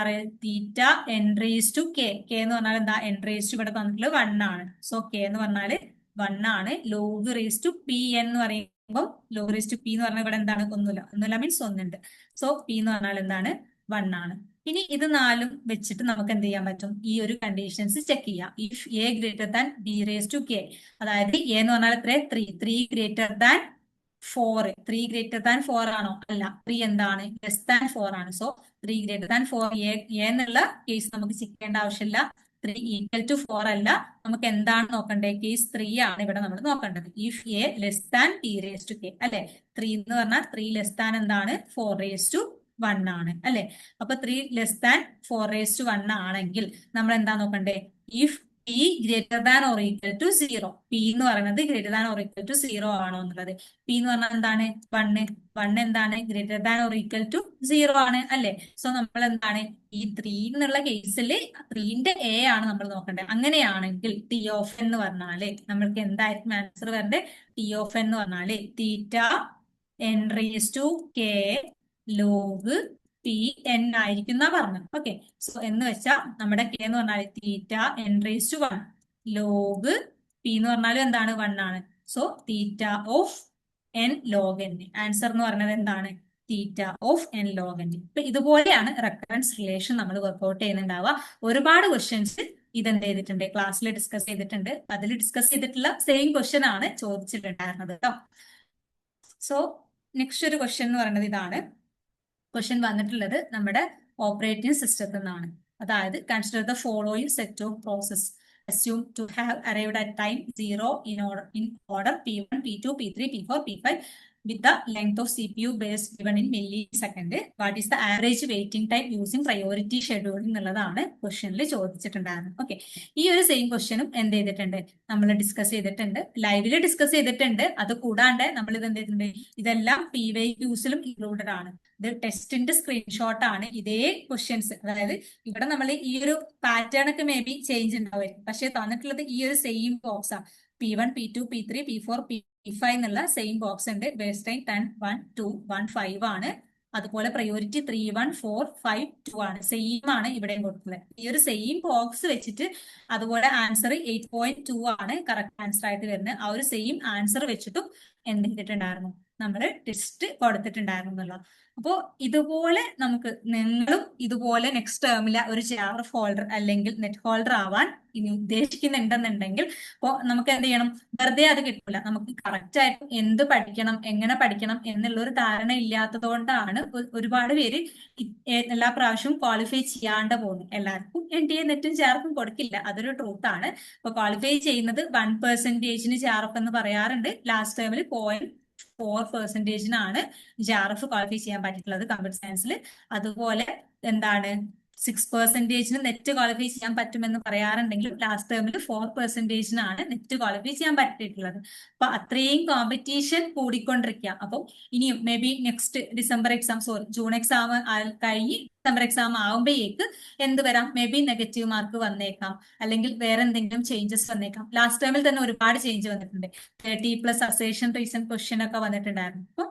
n⁻k. k എന്ന് പറഞ്ഞാൽ എന്താ? n⁻, ഇവിടെ തന്നിട്ടുള്ളത് 1 ആണ്. സോ k എന്ന് പറഞ്ഞാല് 1 ആണ്. log Pn എന്ന് പറയുമ്പോൾ log P എന്ന് പറഞ്ഞാൽ ഇവിടെ എന്താണ്? ഒന്നുമില്ല മീൻസ് ഒന്നുണ്ട്. സോ P എന്ന് പറഞ്ഞാൽ എന്താണ്? 1 ആണ്. ഇനി ഇത് 4 വെച്ചിട്ട് നമുക്ക് എന്ത് ചെയ്യാൻ പറ്റും? ഈ ഒരു കണ്ടീഷൻസ് ചെക്ക് ചെയ്യാം. ഇഫ് a > b⁻k, അതായത് a എന്ന് പറഞ്ഞാൽ എത്ര? 3 4. 3 4 ആണോ? അല്ല, 3 എന്താണ്? <4 ആണ്. സോ 3 4 a എന്നുള്ള കേസ് നമുക്ക് ചെക്ക് ചെയ്യേണ്ട ആവശ്യമില്ല. 3 = 4 അല്ല, നമുക്ക് എന്താണ് നോക്കേണ്ടത്? കേസ് 3 ആണ് ഇവിടെ നമ്മൾ നോക്കേണ്ടത്. ഇഫ് a p⁻k, അല്ലെ? 3 എന്ന് പറഞ്ഞാൽ 3 എന്താണ്? 4⁻1 ആണ്, അല്ലെ? അപ്പൊ 3 <4⁻1 ആണെങ്കിൽ നമ്മൾ എന്താ നോക്കണ്ടേ? If p > or = 0. p എന്ന് പറയുന്നത് > or 0 ആണോ എന്നുള്ളത്. p എന്ന് പറഞ്ഞാൽ എന്താണ്? 1 എന്താണ്? > or 0 ആണ്, അല്ലെ? സോ നമ്മൾ എന്താണ് ഈ 3 എന്നുള്ള കേസിൽ 3ന്റെ a ആണ് നമ്മൾ നോക്കേണ്ടത്. അങ്ങനെയാണെങ്കിൽ T of n എന്ന് പറഞ്ഞാല് നമ്മൾക്ക് എന്തായിരിക്കും ആൻസർ വരണ്ടേ? T of n എന്ന് പറഞ്ഞാല് θn⁻k log Pn ആയിരിക്കും എന്നാ പറഞ്ഞത്. ഓക്കെ, സോ എന്ന് വെച്ചാൽ നമ്മുടെ k എന്ന് പറഞ്ഞാൽ θn⁻1 log p എന്ന് പറഞ്ഞാലും എന്താണ്? 1 ആണ്. So θ of n log n. Answer എന്ന് പറഞ്ഞത് എന്താണ്? θ of n log n. ഇപ്പൊ ഇതുപോലെയാണ് റെക്കറൻസ് റിലേഷൻ നമ്മൾ വർക്ക്ഔട്ട് ചെയ്യുന്നുണ്ടാവുക. ഒരുപാട് ക്വസ്റ്റ്യൻസ് ഇതെന്ത് ചെയ്തിട്ടുണ്ട്? ക്ലാസ്സിൽ ഡിസ്കസ് ചെയ്തിട്ടുണ്ട്. അതിൽ ഡിസ്കസ് ചെയ്തിട്ടുള്ള സെയിം ക്വസ്റ്റ്യൻ ആണ് ചോദിച്ചിട്ടുണ്ടായിരുന്നത് കേട്ടോ. സോ നെക്സ്റ്റ് ഒരു ക്വസ്റ്റ്യൻ എന്ന് പറയുന്നത് ഇതാണ്. ക്വസ്റ്റ്യൻ വന്നിട്ടുള്ളത് നമ്മുടെ ഓപ്പറേറ്റിംഗ് സിസ്റ്റത്തിൽ നിന്നാണ്. അതായത് consider the following set of process assumed to have arrived at time 0 in order P1, P2, P3, P4, P5. with the length of CPU base given in millisecond. What is the average waiting time using priority scheduling എന്നുള്ളതാണ് ക്വസ്റ്റ്യനിൽ ചോദിച്ചിട്ടുണ്ടായിരുന്നു. ഓക്കെ, ഈ ഒരു സെയിം ക്വസ്റ്റ്യനും എന്ത് ചെയ്തിട്ടുണ്ട്, നമ്മൾ ഡിസ്കസ് ചെയ്തിട്ടുണ്ട്, ലൈവില് ഡിസ്കസ് ചെയ്തിട്ടുണ്ട്. അത് കൂടാണ്ട് നമ്മൾ ഇത് എന്ത് ചെയ്തിട്ടുണ്ട്, ഇതെല്ലാം PYQസിലും ഇൻക്ലൂഡഡ് ആണ്. ഇത് ടെസ്റ്റിന്റെ സ്ക്രീൻഷോട്ട് ആണ്. ഇതേ ക്വസ്റ്റ്യൻസ്, അതായത് ഇവിടെ നമ്മൾ ഈ ഒരു പാറ്റേൺ ഒക്കെ മേ ബി ചേഞ്ച് ഉണ്ടാവുമായിരിക്കും, പക്ഷെ തന്നിട്ടുള്ളത് ഈ ഒരു സെയിം ബോക്സ് ആണ്. P1, P2, P3, P4, P5 എന്നുള്ള സെയിം ബോക്സ് ഉണ്ട്. ബേസ് ടൈം 10, 1, 2, 1, 5 ആണ്. അതുപോലെ പ്രയോറിറ്റി 3, 1, 4, 5, 2 ആണ്. സെയിം ആണ് ഇവിടെയും കൊടുക്കുന്നത്. ഈ ഒരു സെയിം ബോക്സ് വെച്ചിട്ട് അതുപോലെ ആൻസർ 8.2 ആണ് കറക്റ്റ് ആൻസർ ആയിട്ട് വരുന്നത്. ആ ഒരു സെയിം ആൻസർ വെച്ചിട്ടും എന്ത് ചെയ്തിട്ടുണ്ടായിരുന്നു, നമ്മൾ ടെസ്റ്റ് കൊടുത്തിട്ടുണ്ടായിരുന്നു എന്നുള്ളത്. അപ്പോ ഇതുപോലെ നമുക്ക് നിങ്ങളും ഇതുപോലെ നെക്സ്റ്റ് ടേമിലെ ഒരു JRF ഹോൾഡർ അല്ലെങ്കിൽ നെറ്റ് ഹോൾഡർ ആവാൻ ഇനി ഉദ്ദേശിക്കുന്നുണ്ടെന്നുണ്ടെങ്കിൽ അപ്പോൾ നമുക്ക് എന്ത് ചെയ്യണം, വെറുതെ അത് കിട്ടില്ല. നമുക്ക് കറക്റ്റ് ആയിട്ട് എന്ത് പഠിക്കണം, എങ്ങനെ പഠിക്കണം എന്നുള്ള ഒരു ധാരണ ഇല്ലാത്തത് കൊണ്ടാണ് ഒരുപാട് പേര് എല്ലാ പ്രാവശ്യവും ക്വാളിഫൈ ചെയ്യാണ്ട് പോകുന്നത്. എല്ലാവർക്കും NTA നെറ്റും JRF കൊടുക്കില്ല, അതൊരു ട്രൂത്ത് ആണ്. അപ്പൊ ക്വാളിഫൈ ചെയ്യുന്നത് 1% JRF എന്ന് പറയാറുണ്ട്. ലാസ്റ്റ് ടൈമിൽ 0.4%-നാണ് JRF ക്വാളിഫൈ ചെയ്യാൻ പറ്റിയിട്ടുള്ളത് കമ്പ്യൂട്ടർ സയൻസിൽ. അതുപോലെ എന്താണ് 6%-ന് നെറ്റ് ക്വാളിഫൈ ചെയ്യാൻ പറ്റുമെന്ന് പറയാറുണ്ടെങ്കിൽ ലാസ്റ്റ് ടേമിൽ 4%-നാണ് നെറ്റ് ക്വാളിഫൈ ചെയ്യാൻ പറ്റിയിട്ടുള്ളത്. അപ്പൊ അത്രയും കോമ്പറ്റീഷൻ കൂടിക്കൊണ്ടിരിക്കുക. അപ്പോൾ ഇനിയും may be next December exam, June exam കഴിഞ്ഞ് ഡിസംബർ എക്സാം ആവുമ്പോഴേക്ക് എന്ത് വരാം, മേ ബി നെഗറ്റീവ് മാർക്ക് വന്നേക്കാം, അല്ലെങ്കിൽ വേറെ എന്തെങ്കിലും ചേഞ്ചസ് വന്നേക്കാം. ലാസ്റ്റ് ടൈമിൽ തന്നെ ഒരുപാട് ചേഞ്ച് വന്നിട്ടുണ്ട്. 30+ അസേഷൻ റീസൺ ക്വസ്റ്റ്യൻ ഒക്കെ വന്നിട്ടുണ്ടായിരുന്നു. അപ്പൊ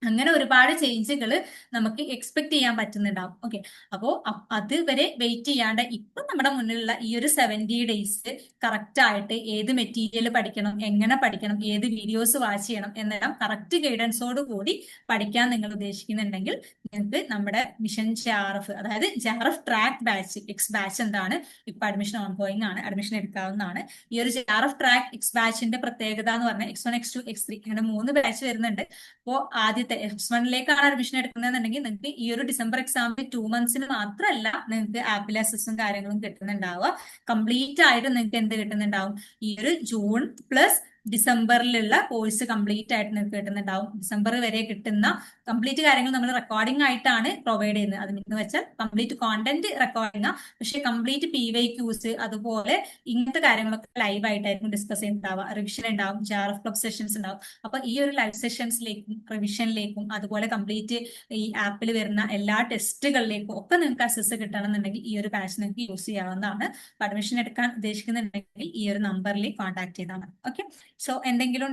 അങ്ങനെ ഒരുപാട് ചേഞ്ചുകൾ നമുക്ക് എക്സ്പെക്ട് ചെയ്യാൻ പറ്റുന്നുണ്ടാവും. ഓക്കെ, അപ്പോ അതുവരെ വെയിറ്റ് ചെയ്യാണ്ട് ഇപ്പൊ നമ്മുടെ മുന്നിലുള്ള ഈ ഒരു 70 ഡേയ്സ് കറക്റ്റ് ആയിട്ട് ഏത് മെറ്റീരിയൽ പഠിക്കണം, എങ്ങനെ പഠിക്കണം, ഏത് വീഡിയോസ് വാച്ച് ചെയ്യണം എന്നെല്ലാം കറക്റ്റ് ഗൈഡൻസോട് കൂടി പഠിക്കാൻ നിങ്ങൾ ഉദ്ദേശിക്കുന്നുണ്ടെങ്കിൽ നിങ്ങൾക്ക് നമ്മുടെ മിഷൻ JRF, അതായത് JRF track batch X batch എന്താണ്, ഇപ്പൊ അഡ്മിഷൻ ഓൺഗോയിങ് ആണ്, അഡ്മിഷൻ എടുക്കാവുന്നതാണ്. ഈ ഒരു JRF ട്രാക്ക് എക്സ് ബാച്ചിന്റെ പ്രത്യേകത എന്ന് പറഞ്ഞാൽ X1, X2, X3 ഇങ്ങനെ 3 ബാച്ച് വരുന്നുണ്ട്. അപ്പോ ആദ്യത്തെ X1-ലേക്കാണ് അഡ്മിഷൻ എടുക്കുന്നതെന്നുണ്ടെങ്കിൽ നിങ്ങൾക്ക് ഈ ഒരു ഡിസംബർ എക്സാമിൽ 2 മന്ത്സിന് മാത്രമല്ല നിങ്ങൾക്ക് ആപ്പിൽ അസസും കാര്യങ്ങളും കിട്ടുന്നുണ്ടാവുക. കംപ്ലീറ്റ് ആയിട്ട് നിങ്ങൾക്ക് എന്ത് കിട്ടുന്നുണ്ടാവും, ഈ ഒരു ജൂൺ പ്ലസ് ഡിസംബറിലുള്ള കോഴ്സ് കംപ്ലീറ്റ് ആയിട്ട് നിങ്ങൾക്ക് കിട്ടുന്നുണ്ടാവും. ഡിസംബർ വരെ കിട്ടുന്ന കംപ്ലീറ്റ് കാര്യങ്ങൾ നമ്മൾ റെക്കോർഡിംഗ് ആയിട്ടാണ് പ്രൊവൈഡ് ചെയ്യുന്നത്. അതെന്ന് വെച്ചാൽ കംപ്ലീറ്റ് കോണ്ടന്റ് റെക്കോർഡിംഗ്, പക്ഷെ കംപ്ലീറ്റ് PYQs അതുപോലെ ഇങ്ങനത്തെ കാര്യങ്ങളൊക്കെ ലൈവ് ആയിട്ടായിരിക്കും ഡിസ്കസ് ചെയ്യുന്നുണ്ടാവുക. റിവിഷൻ ഉണ്ടാവും, JRF ക്ലബ് സെഷൻസ് ഉണ്ടാവും. അപ്പൊ ഈ ഒരു ലൈവ് സെഷൻസിലേക്കും റിവിഷനിലേക്കും അതുപോലെ കംപ്ലീറ്റ് ഈ ആപ്പിൽ വരുന്ന എല്ലാ ടെസ്റ്റുകളിലേക്കും ഒക്കെ നിങ്ങൾക്ക് അക്സസ് കിട്ടണമെന്നുണ്ടെങ്കിൽ ഈ ഒരു ബാച്ച് നിങ്ങൾക്ക് യൂസ് ചെയ്യാവുന്നതാണ്. അഡ്മിഷൻ എടുക്കാൻ ഉദ്ദേശിക്കുന്നുണ്ടെങ്കിൽ ഈ ഒരു നമ്പറിൽ കോൺടാക്ട് ചെയ്താൽ മതി. ഓക്കെ, സോ എന്തെങ്കിലും